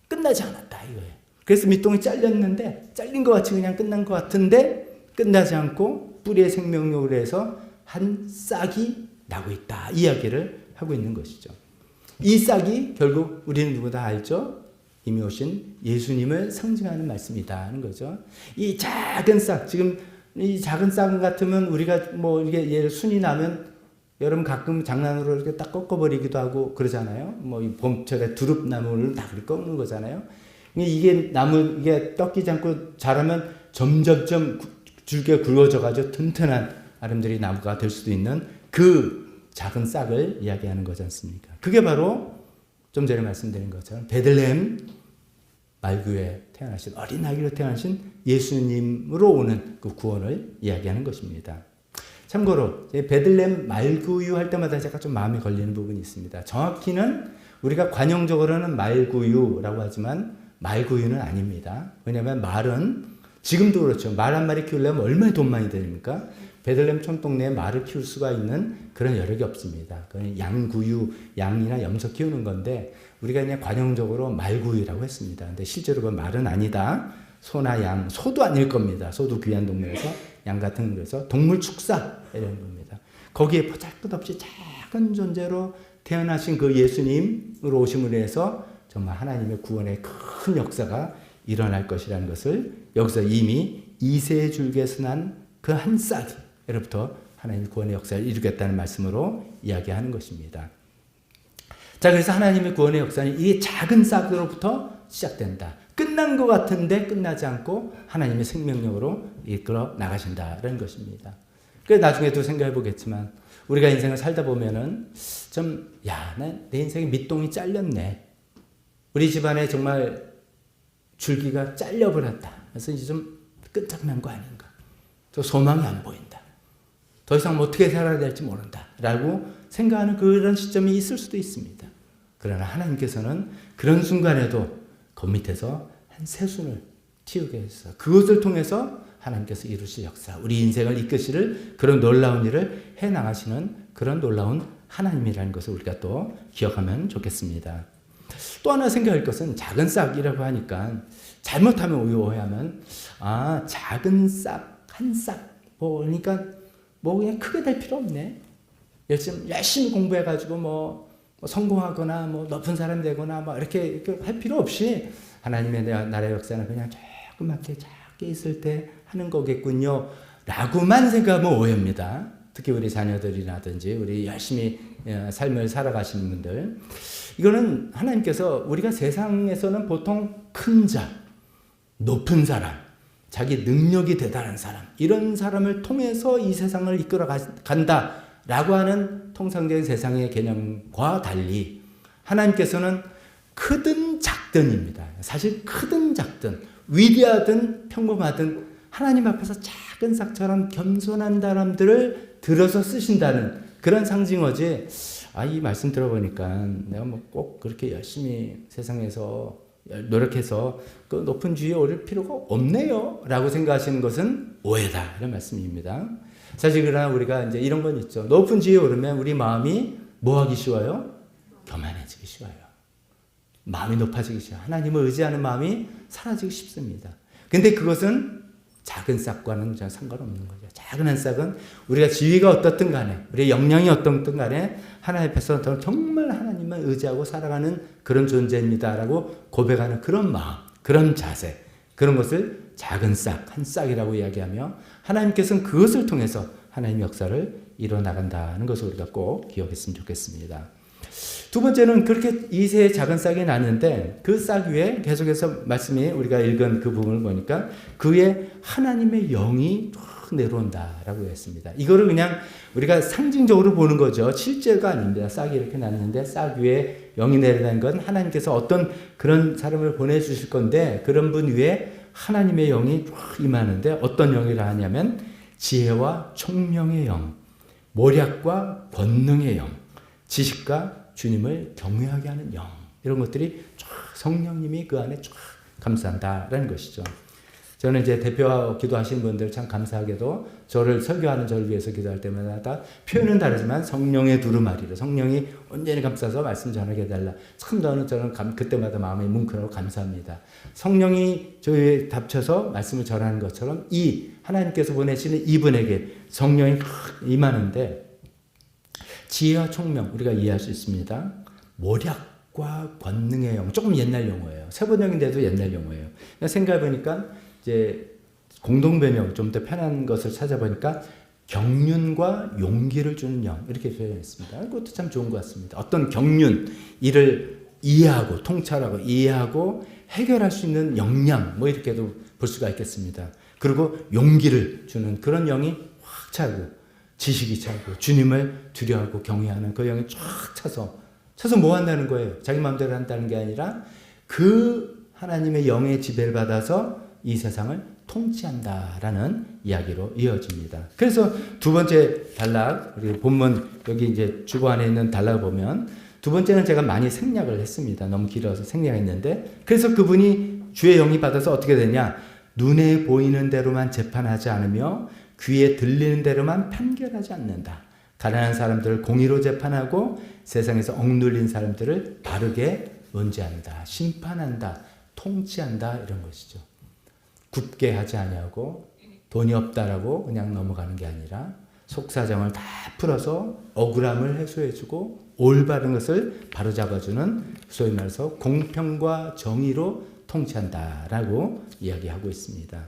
끝나지 않았다 이거예요. 그래서 밑동이 잘렸는데 잘린 것 같이 그냥 끝난 것 같은데 끝나지 않고 뿌리의 생명력으로 해서 한 싹이 나고 있다 이야기를 하고 있는 것이죠. 이 싹이 결국 우리는 누구 다 알죠? 이미 오신 예수님을 상징하는 말씀이다 하는 거죠. 이 작은 싹, 지금 이 작은 싹 같으면 우리가 뭐 이게 예를 순이 나면 여러분 가끔 장난으로 이렇게 딱 꺾어버리기도 하고 그러잖아요. 뭐 이 봄철에 두릅나무를 다 그렇게 꺾는 거잖아요. 이게 이게 꺾이지 않고 자라면 점점점 줄기가 굵어져가지고 튼튼한 아름드리 나무가 될 수도 있는 그 작은 싹을 이야기하는 거지 않습니까? 그게 바로 좀 전에 말씀드린 것처럼 베들레헴 말구에 태어나신 어린 아기로 태어나신 예수님으로 오는 그 구원을 이야기하는 것입니다. 참고로 베들레헴 말구유 할 때마다 제가 좀 마음에 걸리는 부분이 있습니다. 정확히는 우리가 관용적으로는 말구유라고 하지만 말구유는 아닙니다. 왜냐하면 말은 지금도 그렇죠. 말 한 마리 키우려면 얼마나 돈 많이 들입니까? 베들레헴 촌동네에 말을 키울 수가 있는 그런 여력이 없습니다. 그건 양구유, 양이나 염소 키우는 건데 우리가 그냥 관용적으로 말구유라고 했습니다. 근데 실제로 그 말은 아니다. 소나 양, 소도 아닐 겁니다. 소도 귀한 동네에서 양 같은 데서 동물 축사 이런 겁니다. 거기에 보잘것없이 작은 존재로 태어나신 그 예수님으로 오심으로 해서 정말 하나님의 구원의 큰 역사가 일어날 것이라는 것을 여기서 이미 이세 줄기에서 난 그 한 싹으로부터 하나님의 구원의 역사를 이루겠다는 말씀으로 이야기하는 것입니다. 자, 그래서 하나님의 구원의 역사는 이 작은 싹으로부터 시작된다. 끝난 것 같은데 끝나지 않고 하나님의 생명력으로 이끌어 나가신다라는 것입니다. 그래서 나중에도 생각해 보겠지만 우리가 인생을 살다 보면은 좀, 내 인생에 밑동이 잘렸네. 우리 집안에 정말 줄기가 잘려버렸다. 그래서 이제 좀 끝장난 거 아닌가. 저 소망이 안 보인다. 더 이상 어떻게 살아야 될지 모른다. 라고 생각하는 그런 시점이 있을 수도 있습니다. 그러나 하나님께서는 그런 순간에도 그 밑에서 한 새순을 틔우게 해서 그것을 통해서 하나님께서 이루실 역사, 우리 인생을 이끄시를 그런 놀라운 일을 해나가시는 그런 놀라운 하나님이라는 것을 우리가 또 기억하면 좋겠습니다. 또 하나 생각할 것은 작은 싹이라고 하니까 잘못하면 오해하면 작은 싹, 한 싹, 그러니까 그냥 크게 될 필요 없네. 열심히 공부해가지고 성공하거나 높은 사람 되거나 이렇게 할 필요 없이 하나님의 나라의 역사는 그냥 조그맣게 작게 있을 때 하는 거겠군요. 라고만 생각하면 오해입니다. 특히 우리 자녀들이라든지 우리 열심히 삶을 살아가시는 분들. 이거는 하나님께서 우리가 세상에서는 보통 큰 자, 높은 사람, 자기 능력이 대단한 사람, 이런 사람을 통해서 이 세상을 이끌어 간다라고 하는 통상적인 세상의 개념과 달리 하나님께서는 크든 작든입니다. 사실 크든 작든 위대하든 평범하든 하나님 앞에서 작은 싹처럼 겸손한 사람들을 들어서 쓰신다는 그런 상징어지. 이 말씀 들어보니까 내가 꼭 그렇게 열심히 세상에서 노력해서 그 높은 지위에 오를 필요가 없네요 라고 생각하시는 것은 오해다, 이런 말씀입니다. 사실 그러나 우리가 이제 이런 건 있죠. 높은 지위에 오르면 우리 마음이 뭐 하기 쉬워요? 교만해지기 쉬워요. 마음이 높아지기 쉬워요. 하나님을 의지하는 마음이 사라지기 쉽습니다. 근데 그것은 작은 싹과는 상관없는 거죠. 작은 한 싹은 우리가 지위가 어떻든 간에, 우리의 역량이 어떻든 간에 하나님 앞에서 정말 하나님만 의지하고 살아가는 그런 존재입니다라고 고백하는 그런 마음, 그런 자세, 그런 것을 작은 싹, 한 싹이라고 이야기하며 하나님께서는 그것을 통해서 하나님의 역사를 이뤄나간다는 것을 우리가 꼭 기억했으면 좋겠습니다. 두 번째는 그렇게 이세의 작은 싹이 났는데 그 싹 위에 계속해서 말씀이 우리가 읽은 그 부분을 보니까 그 위에 하나님의 영이 내려온다라고 했습니다. 이거를 그냥 우리가 상징적으로 보는 거죠. 실제가 아닙니다. 싹이 이렇게 났는데 싹 위에 영이 내려다는 건 하나님께서 어떤 그런 사람을 보내주실 건데 그런 분 위에 하나님의 영이 임하는데 어떤 영이라 하냐면 지혜와 총명의 영, 모략과 권능의 영, 지식과 주님을 경외하게 하는 영, 이런 것들이 쫙 성령님이 그 안에 쫙 감싼다라는 것이죠. 저는 이제 대표하고 기도하시는 분들 참 감사하게도 저를 설교하는 저를 위해서 기도할 때마다 표현은 다르지만 성령의 두루마리로 성령이 온전히 감싸서 말씀 전하게 해달라. 참 저는 그때마다 마음이 뭉클하고 감사합니다. 성령이 저희에 답쳐서 말씀을 전하는 것처럼 이 하나님께서 보내시는 이분에게 성령이 임하는데 지혜와 총명 우리가 이해할 수 있습니다. 모략과 권능의 영, 조금 옛날 용어예요. 세번역인데도 옛날 용어예요. 생각해보니까 이제 공동변형 좀 더 편한 것을 찾아보니까 경륜과 용기를 주는 영, 이렇게 표현했습니다. 그것도 참 좋은 것 같습니다. 어떤 경륜, 이를 이해하고 통찰하고 이해하고 해결할 수 있는 역량, 이렇게도 볼 수가 있겠습니다. 그리고 용기를 주는 그런 영이 확 차고 지식이 차고 주님을 두려워하고 경외하는 그 영이 쫙 차서 뭐 한다는 거예요? 자기 마음대로 한다는 게 아니라 그 하나님의 영의 지배를 받아서 이 세상을 통치한다라는 이야기로 이어집니다. 그래서 두 번째 단락, 우리 본문 여기 이제 주보 안에 있는 단락을 보면 두 번째는 제가 많이 생략을 했습니다. 너무 길어서 생략했는데, 그래서 그분이 주의 영이 받아서 어떻게 되냐? 눈에 보이는 대로만 재판하지 않으며 귀에 들리는 대로만 판결하지 않는다. 가난한 사람들을 공의로 재판하고 세상에서 억눌린 사람들을 바르게 논지한다, 심판한다, 통치한다, 이런 것이죠. 굽게 하지 아니하고 돈이 없다라고 그냥 넘어가는 게 아니라 속사정을 다 풀어서 억울함을 해소해주고 올바른 것을 바로잡아주는, 소위 말해서 공평과 정의로 통치한다라고 이야기하고 있습니다.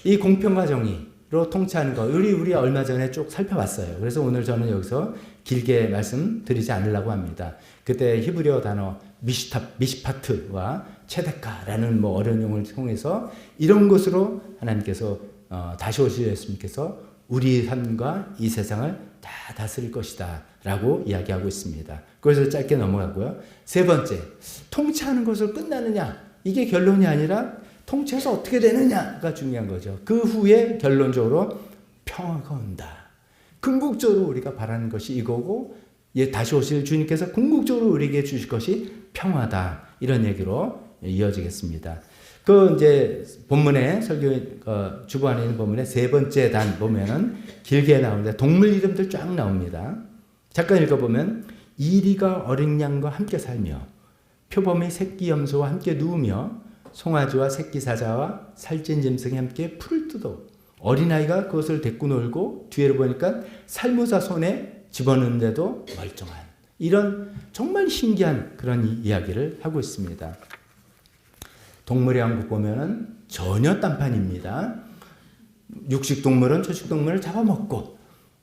이 공평과 정의로 통치하는 거 우리 얼마 전에 쭉 살펴봤어요. 그래서 오늘 저는 여기서 길게 말씀드리지 않으려고 합니다. 그때 히브리어 단어 미시파트와 체데카라는 뭐 어려운 용어를 통해서 이런 것으로 하나님께서 다시 오실 예수님께서 우리 삶과 이 세상을 다 다스릴 것이다 라고 이야기하고 있습니다. 그래서 짧게 넘어가고요. 세 번째, 통치하는 것으로 끝나느냐, 이게 결론이 아니라 통치해서 어떻게 되느냐가 중요한 거죠. 그 후에 결론적으로 평화가 온다. 궁극적으로 우리가 바라는 것이 이거고, 다시 오실 주님께서 궁극적으로 우리에게 주실 것이 평화다, 이런 얘기로 이어지겠습니다. 그 이제 본문에 설교 주보 안에 있는 본문의 세 번째 단 보면은 길게 나오는데 동물 이름들 쫙 나옵니다. 잠깐 읽어보면 이리가 어린 양과 함께 살며 표범이 새끼 염소와 함께 누우며 송아지와 새끼 사자와 살찐 짐승이 함께 풀을 뜯어 어린아이가 그것을 데리고 놀고 뒤를 보니까 살모사 손에 집어넣는데도 멀쩡한, 이런 정말 신기한 그런 이야기를 하고 있습니다. 동물의 왕국 보면은 전혀 딴판입니다. 육식동물은 초식동물을 잡아먹고,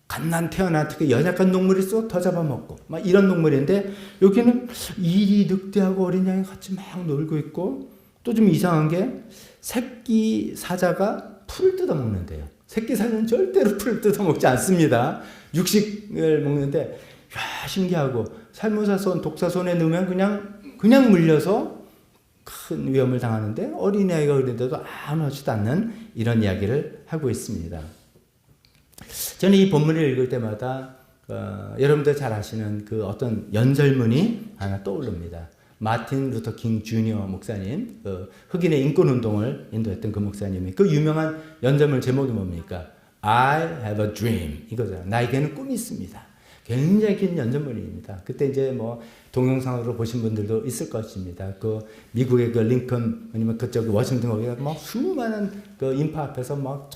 갓난 태어난 특히 연약한 동물이 있어 더 잡아먹고, 막 이런 동물인데 여기는 이리 늑대하고 어린 양이 같이 막 놀고 있고, 또 좀 이상한 게 새끼 사자가 풀을 뜯어먹는데요. 새끼 사자는 절대로 풀을 뜯어먹지 않습니다. 육식을 먹는데, 야, 신기하고, 살모사 손, 독사 손에 넣으면 그냥 물려서 큰 위험을 당하는데 어린아이가 그런데도 아무렇지도 않는 이런 이야기를 하고 있습니다. 저는 이 본문을 읽을 때마다 여러분들 잘 아시는 그 어떤 연설문이 하나 떠오릅니다. 마틴 루터 킹 주니어 목사님, 흑인의 인권운동을 인도했던 그 목사님이 그 유명한 연설문 제목이 뭡니까? I have a dream, 이거잖아요. 나에게는 꿈이 있습니다. 굉장히 긴 연설문입니다. 그때 이제 뭐 동영상으로 보신 분들도 있을 것입니다. 그 미국의 그 링컨 아니면 그쪽 워싱턴 거기가 막 수많은 그 인파 앞에서 막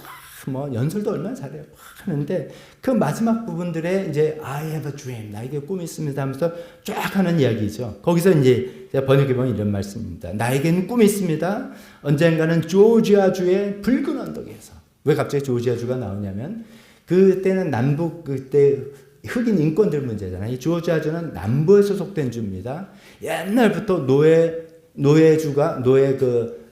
뭐 연설도 얼마나 잘해요. 막 하는데 그 마지막 부분들에 이제 I have a dream, 나에게 꿈이 있습니다 하면서 쫙 하는 이야기죠. 거기서 이제 제가 번역해 보면 이런 말씀입니다. 나에게는 꿈이 있습니다. 언젠가는 조지아주의 붉은 언덕에서. 왜 갑자기 조지아주가 나오냐면 그때는 남북 그때 흑인 인권들 문제잖아요. 이 조지아주는 남부에 소속된 주입니다. 옛날부터 노예주가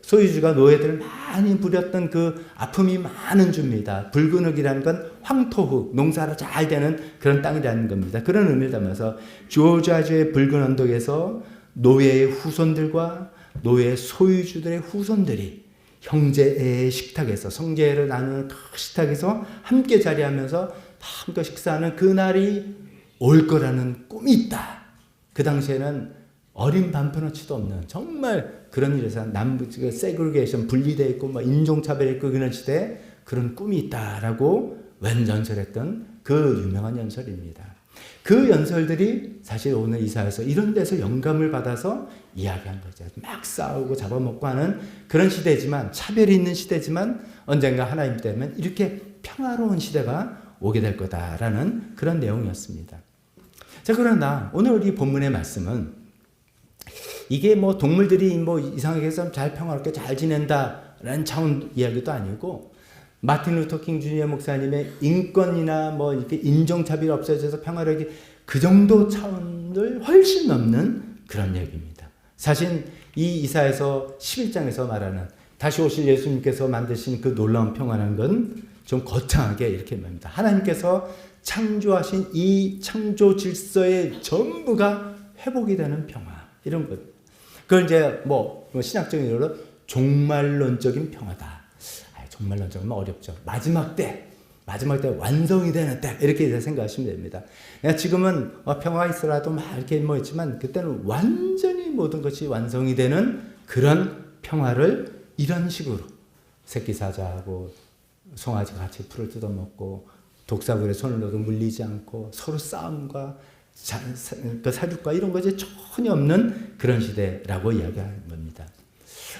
소유주가 노예들을 많이 부렸던 그 아픔이 많은 주입니다. 붉은 흙이라는 건 황토흙, 농사가 잘 되는 그런 땅이라는 겁니다. 그런 의미를 담아서 조지아주의 붉은 언덕에서 노예의 후손들과 노예 소유주들의 후손들이 형제의 식탁에서, 성제를 나누는 그 식탁에서 함께 자리하면서 함께 식사하는 그날이 올 거라는 꿈이 있다. 그 당시에는 어린 반편어치도 없는 정말 그런 일에서 남북 세그리게이션 분리되어 있고 뭐 인종차별이 있고 그런 시대에 그런 꿈이 있다라고 연설했던 그 유명한 연설입니다. 그 연설들이 사실 오늘 이사에서 이런 데서 영감을 받아서 이야기한 거죠. 막 싸우고 잡아먹고 하는 그런 시대지만, 차별이 있는 시대지만 언젠가 하나님 때문에 이렇게 평화로운 시대가 오게 될 거다라는 그런 내용이었습니다. 자, 그러나 오늘 우리 본문의 말씀은 이게 뭐 동물들이 뭐 이상하게 해서 잘 평화롭게 잘 지낸다라는 차원 이야기도 아니고, 마틴 루터 킹 주니어 목사님의 인권이나 뭐 이렇게 인종차별이 없어져서 평화롭게 그 정도 차원을 훨씬 넘는 그런 얘기입니다. 사실 이 이사에서 11장에서 말하는 다시 오실 예수님께서 만드신 그 놀라운 평화라는 건 좀 거창하게 이렇게 말합니다. 하나님께서 창조하신 이 창조 질서의 전부가 회복이 되는 평화, 이런 것. 그걸 이제 뭐 신학적인 이유로 종말론적인 평화다. 종말론적은 어렵죠. 마지막 때 완성이 되는 때 이렇게 생각하시면 됩니다. 지금은 평화가 있어라도 막 이렇게 뭐 있지만 그때는 완전히 모든 것이 완성이 되는 그런 평화를 이런 식으로 새끼 사자하고 송아지 같이 풀을 뜯어먹고 독사굴에 손을 넣어도 물리지 않고 서로 싸움과 사륙과 이런 것이 전혀 없는 그런 시대라고 이야기하는 겁니다.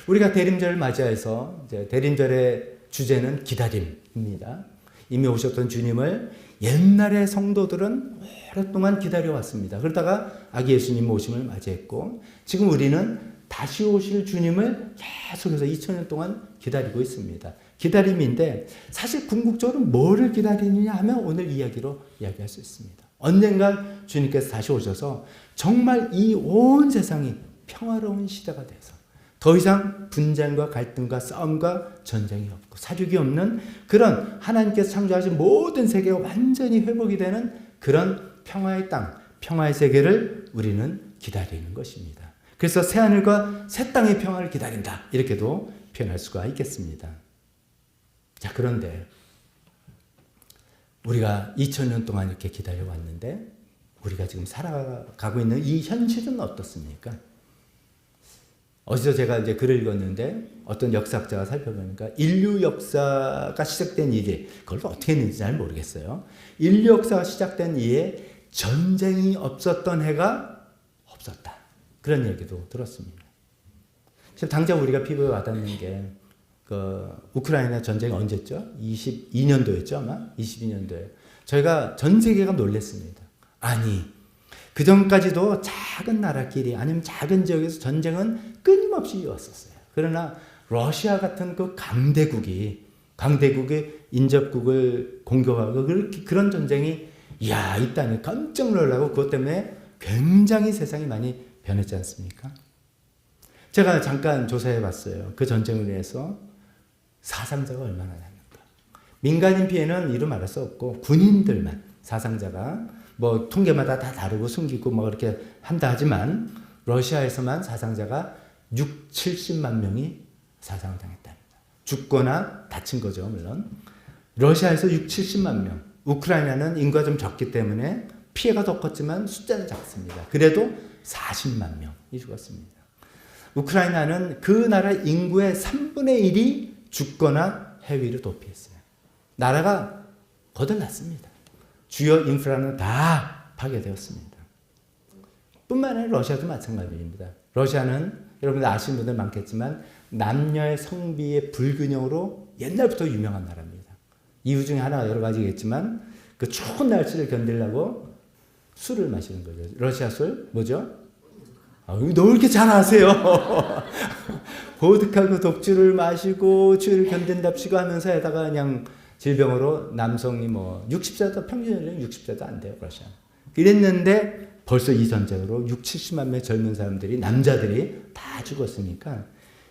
우리가 대림절을 맞이해서 이제 대림절의 주제는 기다림입니다. 이미 오셨던 주님을 옛날의 성도들은 오랫동안 기다려왔습니다. 그러다가 아기 예수님 오심을 맞이했고 지금 우리는 다시 오실 주님을 계속해서 2000년 동안 기다리고 있습니다. 기다림인데 사실 궁극적으로 뭐를 기다리느냐 하면 오늘 이야기로 이야기할 수 있습니다. 언젠가 주님께서 다시 오셔서 정말 이 온 세상이 평화로운 시대가 돼서 더 이상 분쟁과 갈등과 싸움과 전쟁이 없고 사륙이 없는 그런 하나님께서 창조하신 모든 세계가 완전히 회복이 되는 그런 평화의 땅, 평화의 세계를 우리는 기다리는 것입니다. 그래서 새하늘과 새 땅의 평화를 기다린다. 이렇게도 표현할 수가 있겠습니다. 자, 그런데 우리가 2000년 동안 이렇게 기다려왔는데 우리가 지금 살아가고 있는 이 현실은 어떻습니까? 어디서 제가 이제 글을 읽었는데 어떤 역사학자가 살펴보니까 인류 역사가 시작된 이래, 그걸 어떻게 했는지 잘 모르겠어요. 인류 역사가 시작된 이에 전쟁이 없었던 해가 없었다. 그런 얘기도 들었습니다. 지금 당장 우리가 피부에 와닿는 게 우크라이나 전쟁이 언제죠? 22년도였죠 아마? 22년도에. 저희가 전 세계가 놀랐습니다. 아니 그 전까지도 작은 나라끼리 아니면 작은 지역에서 전쟁은 끊임없이 이어왔었어요. 그러나 러시아 같은 그 강대국의 인접국을 공격하고 그런 전쟁이 있다니 깜짝 놀라고 그것 때문에 굉장히 세상이 많이 변했지 않습니까? 제가 잠깐 조사해 봤어요. 그 전쟁을 위해서 사상자가 얼마나 나는가. 민간인 피해는 이루 말할 수 없고 군인들만 사상자가 뭐 통계마다 다 다르고 숨기고 뭐 그렇게 한다 하지만 러시아에서만 사상자가 70만 명이 사상을 당했답니다. 죽거나 다친 거죠 물론. 러시아에서 70만 명. 우크라이나는 인구가 좀 적기 때문에 피해가 더 컸지만 숫자는 작습니다. 그래도 40만 명이 죽었습니다. 우크라이나는 그 나라 인구의 3분의 1이 죽거나 해외로 도피했어요. 나라가 거덜났습니다. 주요 인프라는 다 파괴되었습니다. 뿐만 아니라 러시아도 마찬가지입니다. 러시아는 여러분들 아시는 분들 많겠지만 남녀의 성비의 불균형으로 옛날부터 유명한 나라입니다. 이유 중에 하나가 여러 가지겠지만 그 추운 날씨를 견디려고 술을 마시는 거죠. 러시아 술 뭐죠? 너 이렇게 잘 아세요? 보드카고 독주를 마시고 추위를 견딘답시고 하면서에다가 그냥 질병으로 남성이 뭐 60세도 평균 연령 60세도 안 돼요. 러시아. 이랬는데 벌써 이 전쟁으로 70만 명의 젊은 사람들이 남자들이 다 죽었으니까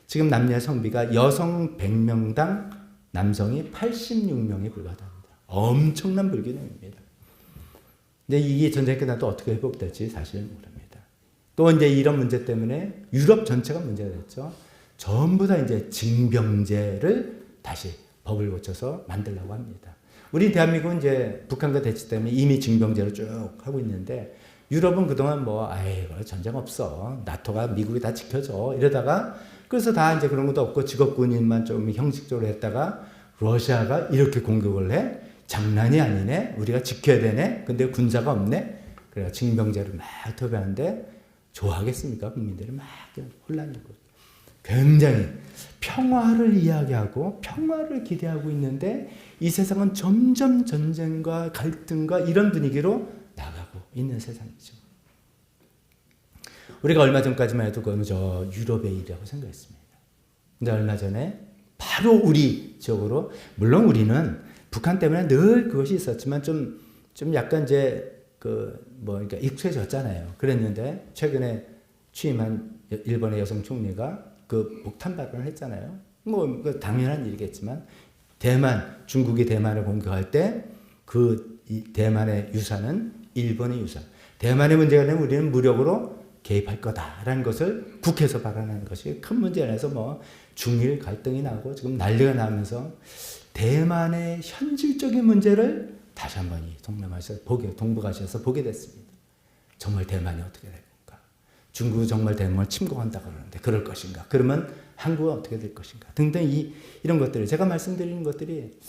지금 남녀 성비가 여성 100명당 남성이 86명에 불과합니다. 엄청난 불균형입니다. 근데 이게 전쟁이 끝나도 어떻게 회복될지 사실 모릅니다. 또 이제 이런 문제 때문에 유럽 전체가 문제가 됐죠. 전부 다 이제 징병제를 다시 법을 고쳐서 만들려고 합니다. 우리 대한민국은 이제 북한과 대치 때문에 이미 징병제를 쭉 하고 있는데 유럽은 그동안 전쟁 없어. 나토가 미국이 다 지켜줘. 이러다가 그래서 다 이제 그런 것도 없고 직업군인만 좀 형식적으로 했다가 러시아가 이렇게 공격을 해? 장난이 아니네? 우리가 지켜야 되네? 근데 군사가 없네? 그래서 징병제를 막 토배하는데 좋아하겠습니까? 국민들이 막 혼란이고. 굉장히 평화를 이야기하고 평화를 기대하고 있는데 이 세상은 점점 전쟁과 갈등과 이런 분위기로 나가고 있는 세상이죠. 우리가 얼마 전까지만 해도 그건 저 유럽의 일이라고 생각했습니다. 근데 얼마 전에 바로 우리 지역으로 물론 우리는 북한 때문에 늘 그것이 있었지만 좀 약간 이제 그러니까 익숙해졌잖아요. 그랬는데 최근에 취임한 일본의 여성 총리가 그 폭탄 발언을 했잖아요. 뭐 당연한 일이겠지만 중국이 대만을 공격할 때 그 대만의 유산은 일본의 유산. 대만의 문제가 되면 우리는 무력으로 개입할 거다라는 것을 국회에서 발언하는 것이 큰 문제 안에서 뭐 중일 갈등이 나고 지금 난리가 나면서 대만의 현실적인 문제를 다시 한번 이 동북아시아에서 보게 됐습니다. 정말 대만이 어떻게 될 건가? 중국은 정말 대만을 침공한다 그러는데 그럴 것인가? 그러면 한국은 어떻게 될 것인가? 등등 이런 것들을 제가 말씀드리는 것들이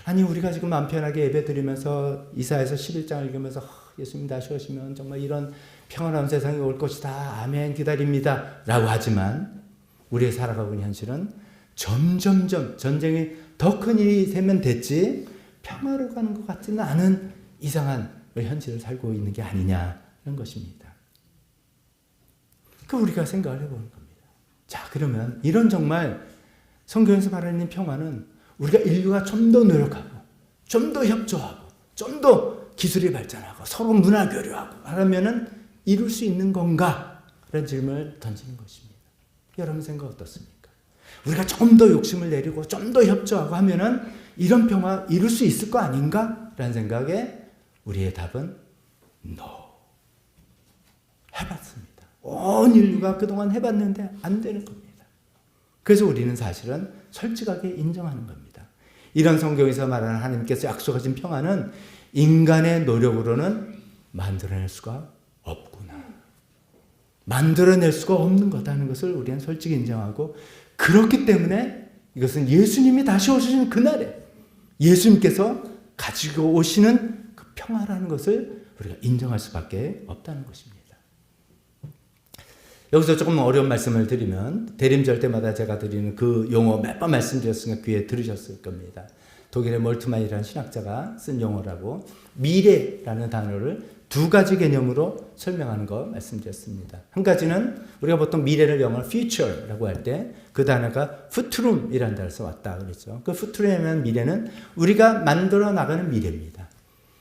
아니 우리가 지금 마음 편하게 예배 드리면서 이사야서 11장을 읽으면서 예수님 다시 오시면 정말 이런 평안한 세상이 올 것이다. 아멘 기다립니다. 라고 하지만 우리의 살아가고 있는 현실은 점점점 전쟁이 더 큰 일이 되면 됐지 평화로 가는 것 같지는 않은 이상한 현실을 살고 있는 게 아니냐 이런 것입니다. 그 우리가 생각을 해보는 겁니다. 자 그러면 이런 정말 성경에서 말하는 평화는 우리가 인류가 좀 더 노력하고 좀 더 협조하고 좀 더 기술이 발전하고 서로 문화 교류하고 하면은 이룰 수 있는 건가? 라는 질문을 던지는 것입니다. 여러분 생각 어떻습니까? 우리가 좀 더 욕심을 내리고 좀 더 협조하고 하면은 이런 평화 이룰 수 있을 거 아닌가? 라는 생각에 우리의 답은 no. 해봤습니다. 온 인류가 그동안 해봤는데 안 되는 겁니다. 그래서 우리는 사실은 솔직하게 인정하는 겁니다. 이런 성경에서 말하는 하나님께서 약속하신 평화는 인간의 노력으로는 만들어낼 수가 없구나. 만들어낼 수가 없는 거다는 것을 우리는 솔직히 인정하고 그렇기 때문에 이것은 예수님이 다시 오시는 그날에 예수님께서 가지고 오시는 그 평화라는 것을 우리가 인정할 수밖에 없다는 것입니다. 여기서 조금 어려운 말씀을 드리면 대림절 때마다 제가 드리는 그 용어 몇 번 말씀드렸으니까 귀에 들으셨을 겁니다. 독일의 몰트만이라는 신학자가 쓴 용어라고 미래라는 단어를 두 가지 개념으로 설명하는 거 말씀드렸습니다. 한 가지는 우리가 보통 미래를 영어로 future라고 할 때 그 단어가 futurum이라는 단어에서 왔다 그랬죠. 그 futurum이라는 미래는 우리가 만들어 나가는 미래입니다.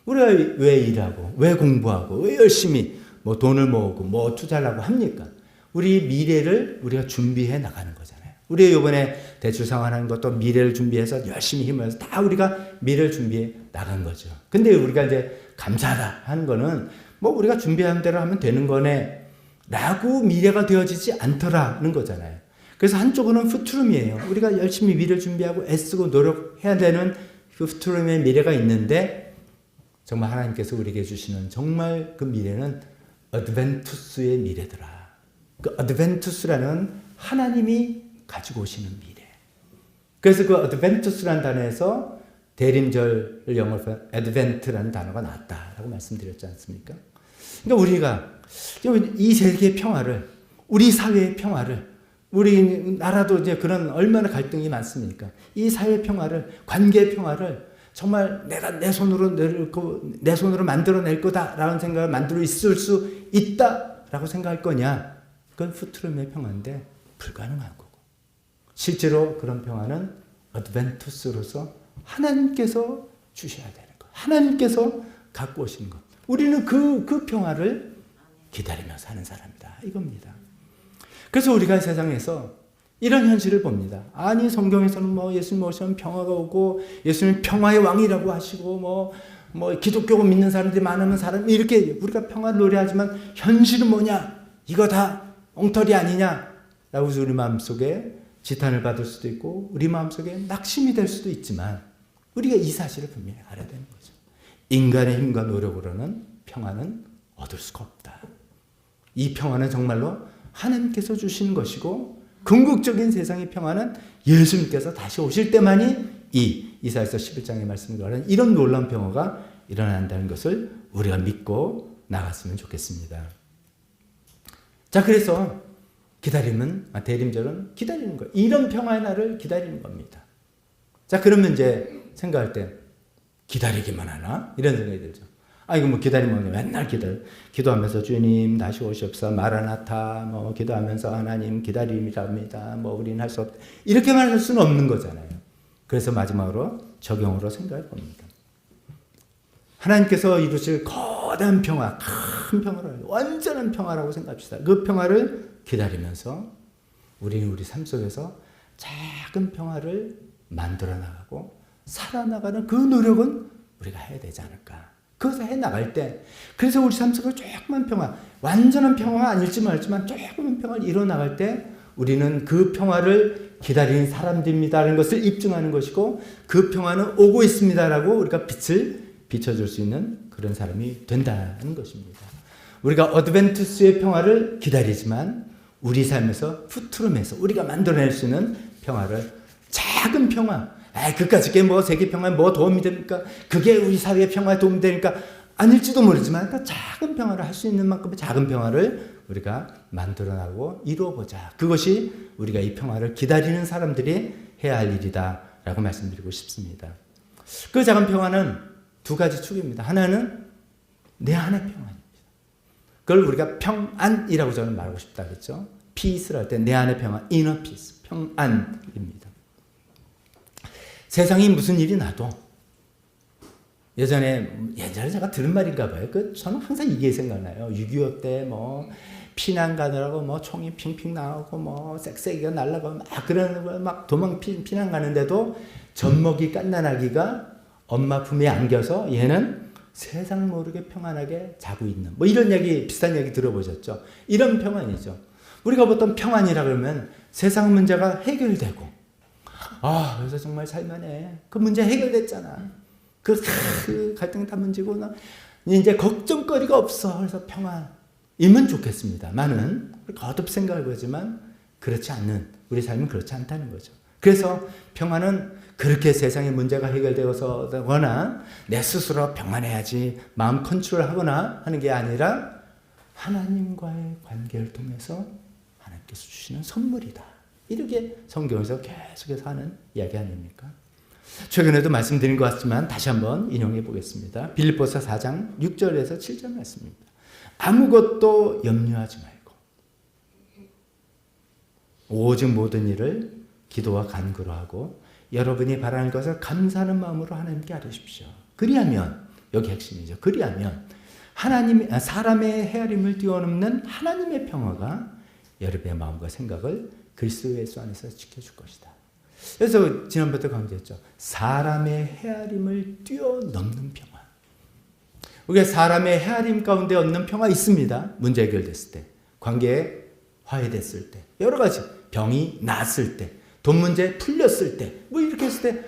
우리가 왜 일하고 왜 공부하고 왜 열심히 뭐 돈을 모으고 뭐 투자를 하고 합니까? 우리 미래를 우리가 준비해 나가는 거잖아요. 우리 이번에 대출 상환하는 것도 미래를 준비해서 열심히 힘을 해서 다 우리가 미래를 준비해 나간 거죠. 근데 우리가 이제 감사하다 하는 거는 뭐 우리가 준비한 대로 하면 되는 거네 라고 미래가 되어지지 않더라는 거잖아요. 그래서 한쪽으로는 푸트룸이에요. 우리가 열심히 미래를 준비하고 애쓰고 노력해야 되는 그 푸트룸의 미래가 있는데 정말 하나님께서 우리에게 주시는 정말 그 미래는 어드벤투스의 미래더라. 그 어드벤투스라는 하나님이 가지고 오시는 미래. 그래서 그 어드벤투스라는 단어에서 대림절을 영어로 advent라는 단어가 나왔다라고 말씀드렸지 않습니까? 그러니까 우리가 이 세계의 평화를, 우리 사회의 평화를, 우리 나라도 이제 그런 얼마나 갈등이 많습니까? 이 사회의 평화를, 관계의 평화를 정말 내가 내 손으로 만들어낼 거다라는 생각을 만들어 있을 수 있다라고 생각할 거냐? 그건 푸트룸의 평화인데 불가능한 거고. 실제로 그런 평화는 어드벤투스로서 하나님께서 주셔야 되는 것. 하나님께서 갖고 오시는 것. 우리는 그 평화를 기다리며 사는 사람이다. 이겁니다. 그래서 우리가 세상에서 이런 현실을 봅니다. 아니 성경에서는 뭐 예수님 오시면 평화가 오고 예수님 평화의 왕이라고 하시고 뭐 기독교 믿는 사람들이 많으면 사람이 이렇게 우리가 평화를 노래하지만 현실은 뭐냐? 이거 다 엉터리 아니냐? 라고 해서 우리 마음속에 지탄을 받을 수도 있고 우리 마음속에 낙심이 될 수도 있지만 우리가 이 사실을 분명히 알아야 되는 거죠. 인간의 힘과 노력으로는 평화는 얻을 수가 없다. 이 평화는 정말로 하나님께서 주시는 것이고 궁극적인 세상의 평화는 예수님께서 다시 오실 때만이 이사야서 11장의 말씀을 말하는 이런 놀라운 평화가 일어난다는 것을 우리가 믿고 나갔으면 좋겠습니다. 자, 그래서 대림절은 기다리는 거예요. 이런 평화의 날을 기다리는 겁니다. 자, 그러면 이제 생각할 때 기다리기만 하나? 이런 생각이 들죠. 이거 뭐 기다리면 맨날 기도하면서 주님 다시 오시옵소서 마라나타 뭐 기도하면서 하나님 기다림이랍니다. 뭐 우리는 할 수 없다. 이렇게만 할 수는 없는 거잖아요. 그래서 마지막으로 적용으로 생각해 봅니다. 하나님께서 이루실 거대한 평화, 큰 평화를 완전한 평화라고 생각합시다. 그 평화를 기다리면서 우리는 우리 삶 속에서 작은 평화를 만들어 나가고 살아나가는 그 노력은 우리가 해야 되지 않을까 그것을 해나갈 때, 그래서 우리 삶 속에 조금만 평화, 완전한 평화가 아닐지 말지만 조금만 평화를 이뤄나갈 때 우리는 그 평화를 기다리는 사람들입니다라는 것을 입증하는 것이고, 그 평화는 오고 있습니다라고 우리가 빛을 비춰줄 수 있는 그런 사람이 된다는 것입니다. 우리가 어드벤티스트의 평화를 기다리지만 우리 삶에서 푸트름에서 우리가 만들어낼 수 있는 평화를, 작은 평화, 그까짓 게 뭐 세계 평화에 뭐 도움이 됩니까? 그게 우리 사회의 평화에 도움이 되니까 아닐지도 모르지만 그 작은 평화를 할 수 있는 만큼의 작은 평화를 우리가 만들어나고 이루어보자. 그것이 우리가 이 평화를 기다리는 사람들이 해야 할 일이다 라고 말씀드리고 싶습니다. 그 작은 평화는 두 가지 축입니다. 하나는 내 안의 평화입니다. 그걸 우리가 평안이라고 저는 말하고 싶다 그랬죠. 피스를 할 때 내 안의 평화, inner peace, 평안입니다. 세상이 무슨 일이 나도, 예전에 제가 들은 말인가 봐요. 저는 항상 이게 생각나요. 6.25 때 뭐 피난 가느라고 뭐 총이 핑핑 나오고 뭐 쌕쌕이가 날라가고 막 그러는 거 막 피난 가는데도 젖먹이 갓난아기가 엄마 품에 안겨서 얘는 세상 모르게 평안하게 자고 있는, 뭐 이런 얘기, 비슷한 얘기 들어보셨죠? 이런 평안이죠. 우리가 보통 평안이라 그러면 세상 문제가 해결되고, 그래서 정말 살만해. 그 문제 해결됐잖아. 그 갈등 다 문제고, 이제 걱정거리가 없어. 그래서 평안이면 좋겠습니다만은, 거듭 생각해 보지만 그렇지 않는, 우리 삶은 그렇지 않다는 거죠. 그래서 평안은 그렇게 세상의 문제가 해결되어서거나 내 스스로 평안해야지 마음 컨트롤하거나 하는 게 아니라 하나님과의 관계를 통해서 하나님께서 주시는 선물이다. 이렇게 성경에서 계속해서 하는 이야기 아닙니까? 최근에도 말씀드린 것 같지만 다시 한번 인용해 보겠습니다. 빌립보서 4장 6절에서 7절 말씀입니다. 아무것도 염려하지 말고 오직 모든 일을 기도와 간구로 하고 여러분이 바라는 것을 감사하는 마음으로 하나님께 아뢰십시오. 그리하면, 여기 핵심이죠. 그리하면 사람의 헤아림을 뛰어넘는 하나님의 평화가 여러분의 마음과 생각을 그리스도 예수 안에서 지켜줄 것이다. 그래서 지난번부터 강조했죠. 사람의 헤아림을 뛰어넘는 평화. 우리가 사람의 헤아림 가운데 얻는 평화 있습니다. 문제 해결됐을 때, 관계에 화해됐을 때, 여러 가지 병이 나았을 때, 돈 문제 풀렸을 때, 뭐 이렇게 했을 때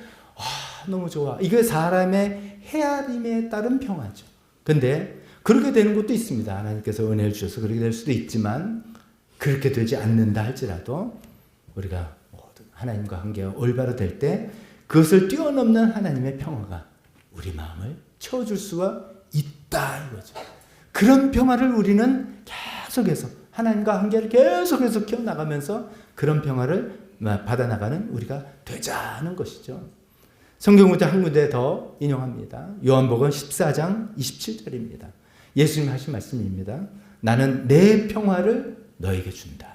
너무 좋아. 이게 사람의 헤아림에 따른 평화죠. 근데 그렇게 되는 것도 있습니다. 하나님께서 은혜를 주셔서 그렇게 될 수도 있지만, 그렇게 되지 않는다 할지라도 우리가 하나님과 관계가 올바로 될 때 그것을 뛰어넘는 하나님의 평화가 우리 마음을 채워줄 수가 있다 이거죠. 그런 평화를 우리는 계속해서 하나님과 관계를 계속해서 키워나가면서 그런 평화를 받아나가는 우리가 되자는 것이죠. 성경 문제 한 군데 더 인용합니다. 요한복음 14장 27절입니다. 예수님 하신 말씀입니다. 나는 내 평화를 너에게 준다.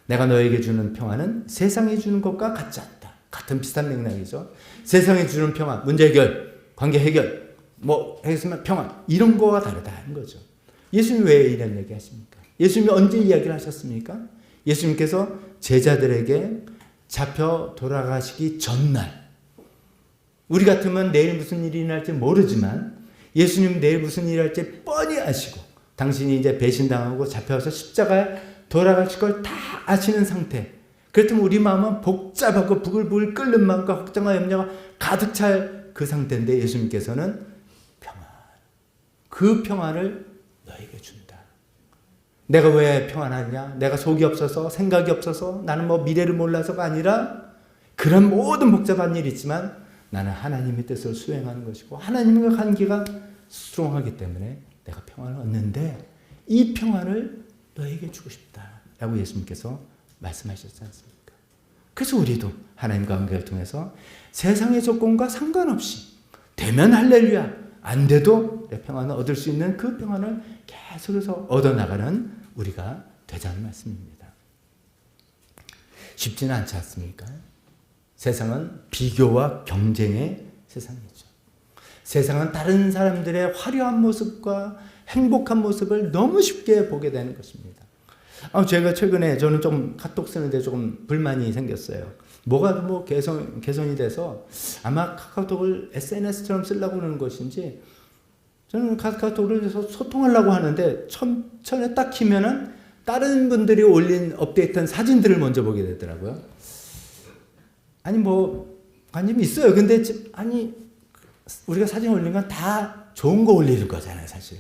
내가 너에게 주는 평화는 세상이 주는 것과 같지 않다. 같은 비슷한 맥락이죠. 세상이 주는 평화, 문제 해결, 관계 해결, 뭐 했으면 평화, 이런 거와 다르다는 거죠. 예수님 왜 이런 얘기 하십니까? 예수님이 언제 이야기를 하셨습니까? 예수님께서 제자들에게 잡혀 돌아가시기 전날, 우리 같으면 내일 무슨 일이 날지 모르지만 예수님 내일 무슨 일이 날지 뻔히 아시고, 당신이 이제 배신당하고 잡혀서 십자가에 돌아가실 걸 다 아시는 상태. 그렇다면 우리 마음은 복잡하고 부글부글 끓는 마음과 걱정과 염려가 가득 찰 그 상태인데 예수님께서는 평안, 그 평안을 너에게 준다. 내가 왜 평안하냐? 내가 속이 없어서, 생각이 없어서, 나는 뭐 미래를 몰라서가 아니라 그런 모든 복잡한 일이 있지만 나는 하나님의 뜻을 수행하는 것이고 하나님과 관계가 스트롱하기 때문에 내가 평안을 얻는데 이 평안을 너에게 주고 싶다라고 예수님께서 말씀하셨지 않습니까? 그래서 우리도 하나님과 관계를 통해서 세상의 조건과 상관없이 되면 할렐루야, 안 돼도 내 평안을 얻을 수 있는 그 평안을 계속해서 얻어나가는 우리가 되자는 말씀입니다. 쉽지는 않지 않습니까? 세상은 비교와 경쟁의 세상이죠. 세상은 다른 사람들의 화려한 모습과 행복한 모습을 너무 쉽게 보게 되는 것입니다. 제가 최근에 저는 좀 카톡 쓰는데 조금 불만이 생겼어요. 뭐가 뭐 개선이 돼서 아마 카카오톡을 SNS처럼 쓰려고 하는 것인지 저는 카카오톡을 소통하려고 하는데 처음에 딱 키면은 다른 분들이 올린 업데이트한 사진들을 먼저 보게 되더라고요. 아니 뭐 관심이 있어요. 근데 아니 우리가 사진 올린 건 다 좋은 거 올리는 거잖아요, 사실.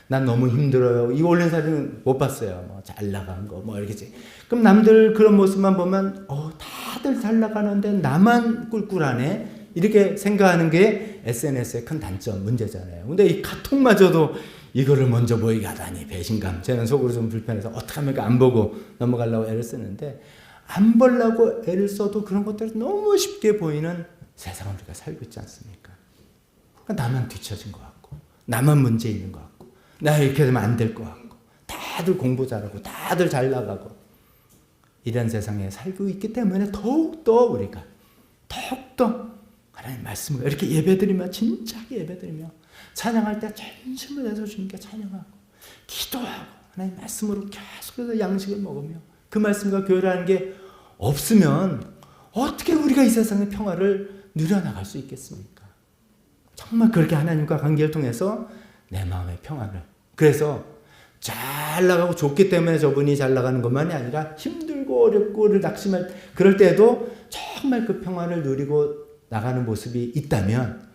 난 너무 힘들어요. 이거 올린 사진은 못 봤어요. 뭐 잘 나간 거 뭐 이렇게. 그럼 남들 그런 모습만 보면 다들 잘 나가는데 나만 꿀꿀하네. 이렇게 생각하는 게 SNS의 큰 단점, 문제잖아요. 근데 이 카톡마저도 이거를 먼저 보이게 하다니 배신감. 저는 속으로 좀 불편해서 어떻게 하면 안 보고 넘어가려고 애를 쓰는데 안 보려고 애를 써도 그런 것들이 너무 쉽게 보이는 세상을 우리가 살고 있지 않습니까? 그러니까 나만 뒤처진 것 같고 나만 문제 있는 것 같고 나 이렇게 되면 안 될 것 같고 다들 공부 잘하고 다들 잘 나가고 이런 세상에 살고 있기 때문에 더욱더 우리가 더욱더 하나님 말씀을 이렇게 예배드리며 진짜게 예배드리며 찬양할 때 전심을 내서 주님께 찬양하고 기도하고 하나님 말씀으로 계속해서 양식을 먹으며 그 말씀과 교류하는 게 없으면 어떻게 우리가 이 세상의 평화를 누려나갈 수 있겠습니까? 정말 그렇게 하나님과 관계를 통해서 내 마음의 평화를 그래서 잘 나가고 좋기 때문에 저분이 잘 나가는 것만이 아니라 힘들고 어렵고 낙심할 그럴 때도 정말 그 평화를 누리고 나가는 모습이 있다면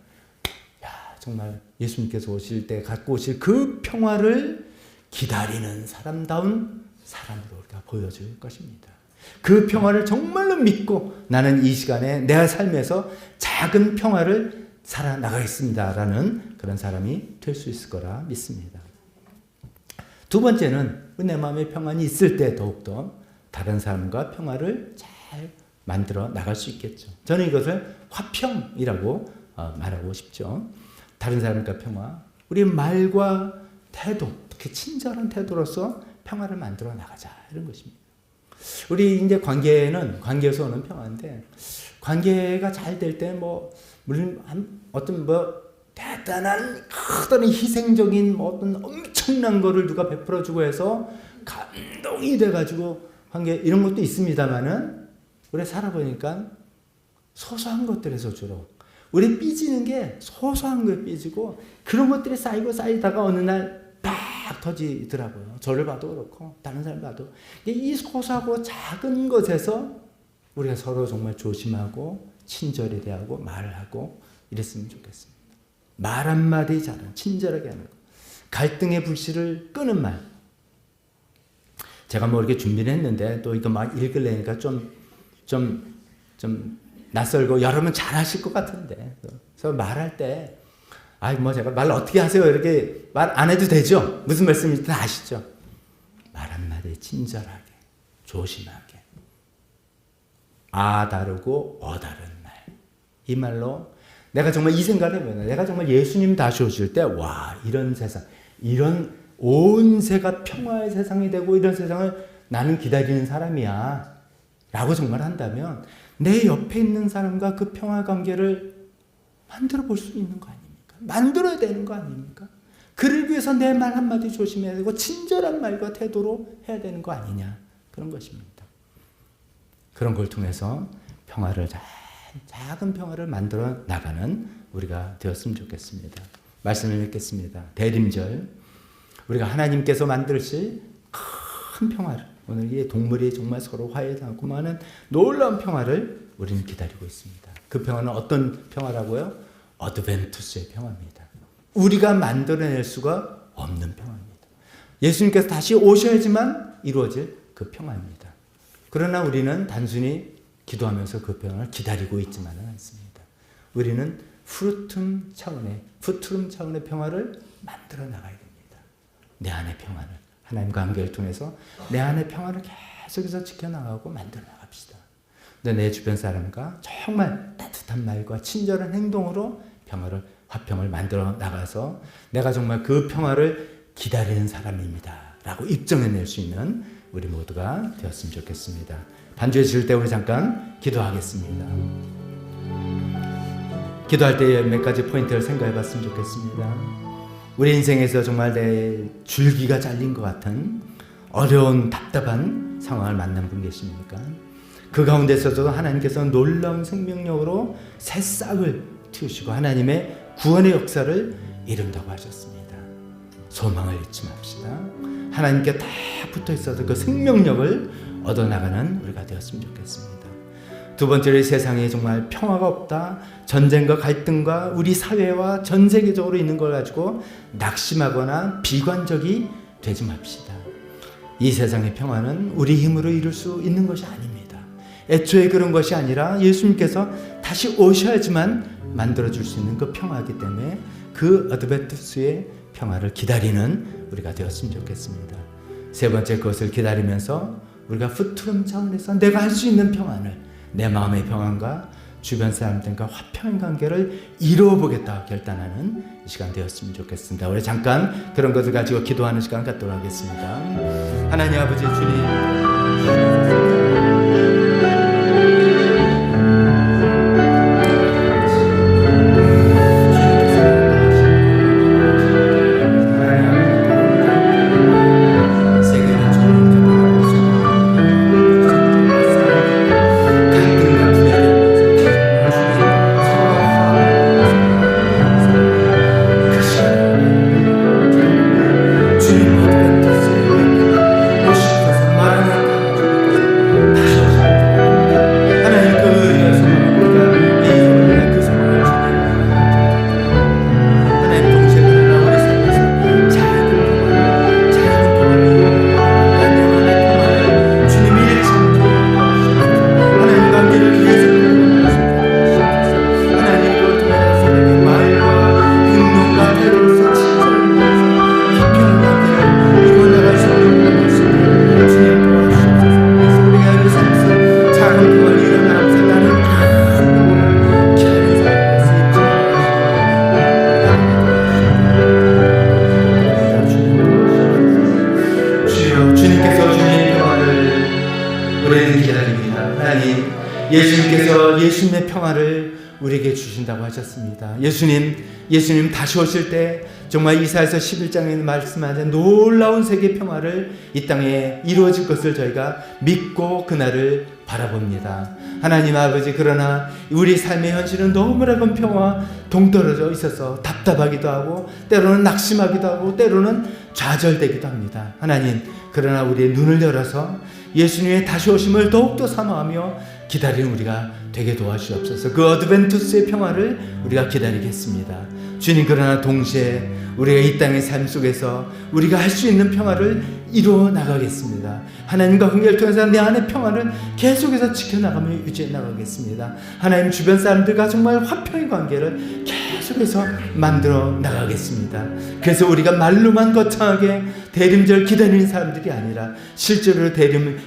정말 예수님께서 오실 때 갖고 오실 그 평화를 기다리는 사람다운 사람으로 우리가 보여줄 것입니다. 그 평화를 정말로 믿고 나는 이 시간에 내 삶에서 작은 평화를 살아나가겠습니다라는 그런 사람이 될 수 있을 거라 믿습니다. 두 번째는 내 마음에 평안이 있을 때 더욱더 다른 사람과 평화를 잘 만들어 나갈 수 있겠죠. 저는 이것을 화평이라고 말하고 싶죠. 다른 사람과 평화, 우리 말과 태도, 특히 친절한 태도로서 평화를 만들어 나가자 이런 것입니다. 우리 이제 관계에서 오는 평화인데 관계가 잘 될 때 물론 어떤 대단한 큰 희생적인 어떤 엄청난 거를 누가 베풀어주고 해서 감동이 돼가지고 관계 이런 것도 있습니다만은 우리 살아보니까 소소한 것들에서 주로 우리 삐지는 게 소소한 거에 삐지고 그런 것들이 쌓이다가 어느 날 팍 터지더라고요. 저를 봐도 그렇고 다른 사람 봐도 이 소소하고 작은 것에서 우리가 서로 정말 조심하고 친절히 대하고 말을 하고 이랬으면 좋겠습니다. 말 한마디 잘한 친절하게 하는 거. 갈등의 불씨를 끄는 말. 제가 이렇게 준비를 했는데 또 이거 막 읽으려니까 좀 낯설고 여러분 잘하실 것 같은데. 그래서 말할 때 제가 말 어떻게 하세요? 이렇게 말 안 해도 되죠? 무슨 말씀인지 다 아시죠? 말 한마디 친절하게, 조심하게. 다르고 다른 말. 이 말로 내가 정말 이 생각을 해보면 내가 정말 예수님 다시 오실 때 이런 세상, 이런 온 세가 평화의 세상이 되고 이런 세상을 나는 기다리는 사람이야 라고 정말 한다면 내 옆에 있는 사람과 그 평화 관계를 만들어 볼 수 있는 거 아닙니까? 만들어야 되는 거 아닙니까? 그를 위해서 내 말 한마디 조심해야 되고 친절한 말과 태도로 해야 되는 거 아니냐 그런 것입니다. 그런 걸 통해서 평화를 작은 평화를 만들어 나가는 우리가 되었으면 좋겠습니다. 말씀을 읽겠습니다. 대림절 우리가 하나님께서 만드실 큰 평화를 오늘 이 동물이 정말 서로 화해하고 많은 놀라운 평화를 우리는 기다리고 있습니다. 그 평화는 어떤 평화라고요? 어드벤투스의 평화입니다. 우리가 만들어낼 수가 없는 평화입니다. 예수님께서 다시 오셔야지만 이루어질 그 평화입니다. 그러나 우리는 단순히 기도하면서 그 평화를 기다리고 있지만은 않습니다. 우리는 푸트름 차원의 평화를 만들어 나가야 됩니다. 내 안의 평화를 하나님과 관계를 통해서 내 안의 평화를 계속해서 지켜나가고 만들어 나갑시다. 내 주변 사람과 정말 따뜻한 말과 친절한 행동으로 화평을 만들어 나가서 내가 정말 그 평화를 기다리는 사람입니다 라고 입증해낼 수 있는 우리 모두가 되었으면 좋겠습니다. 반주에 지을 때 우리 잠깐 기도하겠습니다. 기도할 때 몇 가지 포인트를 생각해 봤으면 좋겠습니다. 우리 인생에서 정말 내 줄기가 잘린 것 같은 어려운 답답한 상황을 만난 분 계십니까? 그 가운데서도 하나님께서 놀라운 생명력으로 새싹을 틔우시고 하나님의 구원의 역사를 이룬다고 하셨습니다. 소망을 잊지 맙시다. 하나님께 다 붙어 있어서 그 생명력을 얻어나가는 우리가 되었으면 좋겠습니다. 두 번째로, 이 세상에 정말 평화가 없다, 전쟁과 갈등과 우리 사회와 전 세계적으로 있는 걸 가지고 낙심하거나 비관적이 되지 맙시다. 이 세상의 평화는 우리 힘으로 이룰 수 있는 것이 아닙니다. 애초에 그런 것이 아니라 예수님께서 다시 오셔야지만 만들어줄 수 있는 그 평화이기 때문에 그 어드벤투스의 평화를 기다리는 우리가 되었으면 좋겠습니다. 세 번째, 그것을 기다리면서 우리가 푸트럼 차원에서 내가 할 수 있는 평안을, 내 마음의 평안과 주변 사람들과 화평한 관계를 이루어보겠다 결단하는 이 시간 되었으면 좋겠습니다. 우리 잠깐 그런 것을 가지고 기도하는 시간 갖도록 하겠습니다. 하나님 아버지 주님, 예수님께서 예수님의 평화를 우리에게 주신다고 하셨습니다. 예수님 다시 오실 때 정말 이사야서 11장에 말씀하는 놀라운 세계 평화를 이 땅에 이루어질 것을 저희가 믿고 그날을 바라봅니다. 하나님 아버지, 그러나 우리 삶의 현실은 너무나 평화 동떨어져 있어서 답답하기도 하고 때로는 낙심하기도 하고 때로는 좌절되기도 합니다. 하나님, 그러나 우리의 눈을 열어서 예수님의 다시 오심을 더욱더 사모하며 기다리는 우리가 되게 도와주옵소서. 그 어드벤투스의 평화를 우리가 기다리겠습니다. 주님, 그러나 동시에 우리가 이 땅의 삶 속에서 우리가 할 수 있는 평화를 이루어 나가겠습니다. 하나님과 관계를 통해서 내 안의 평화를 계속해서 지켜나가며 유지해 나가겠습니다. 하나님, 주변 사람들과 정말 화평의 관계를 계속해서 만들어 나가겠습니다. 그래서 우리가 말로만 거창하게 대림절 기다리는 사람들이 아니라 실제로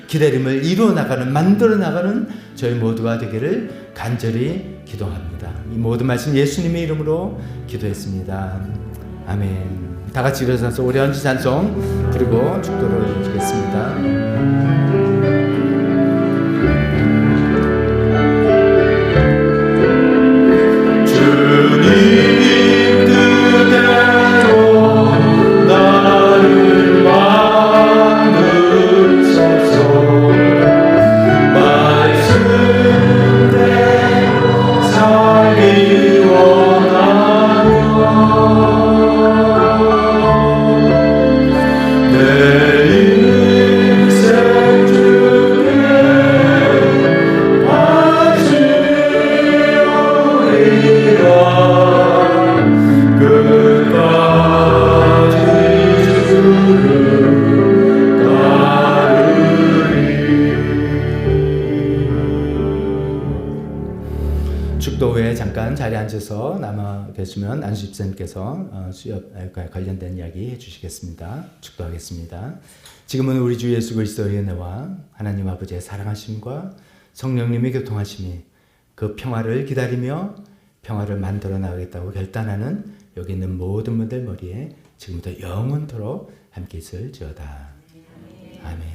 기다림을 이루어 나가는, 만들어 나가는 저희 모두가 되기를 간절히 기도합니다. 이 모든 말씀 예수님의 이름으로 기도했습니다. 아멘. 다 같이 일어서서 우리 헌지 찬송 그리고 축도를 올려주겠습니다. 주님 그대로 나를 만드소서. 말씀대로 살기 축도 후에 잠깐 자리에 앉아서 남아 계시면 안수 집사님께서 수업과 관련된 이야기 해주시겠습니다. 축도하겠습니다. 지금은 우리 주 예수 그리스도의 은혜와 하나님 아버지의 사랑하심과 성령님의 교통하심이 그 평화를 기다리며 평화를 만들어 나가겠다고 결단하는 여기 있는 모든 분들 머리에 지금부터 영원토록 함께 있을지어다. 아멘.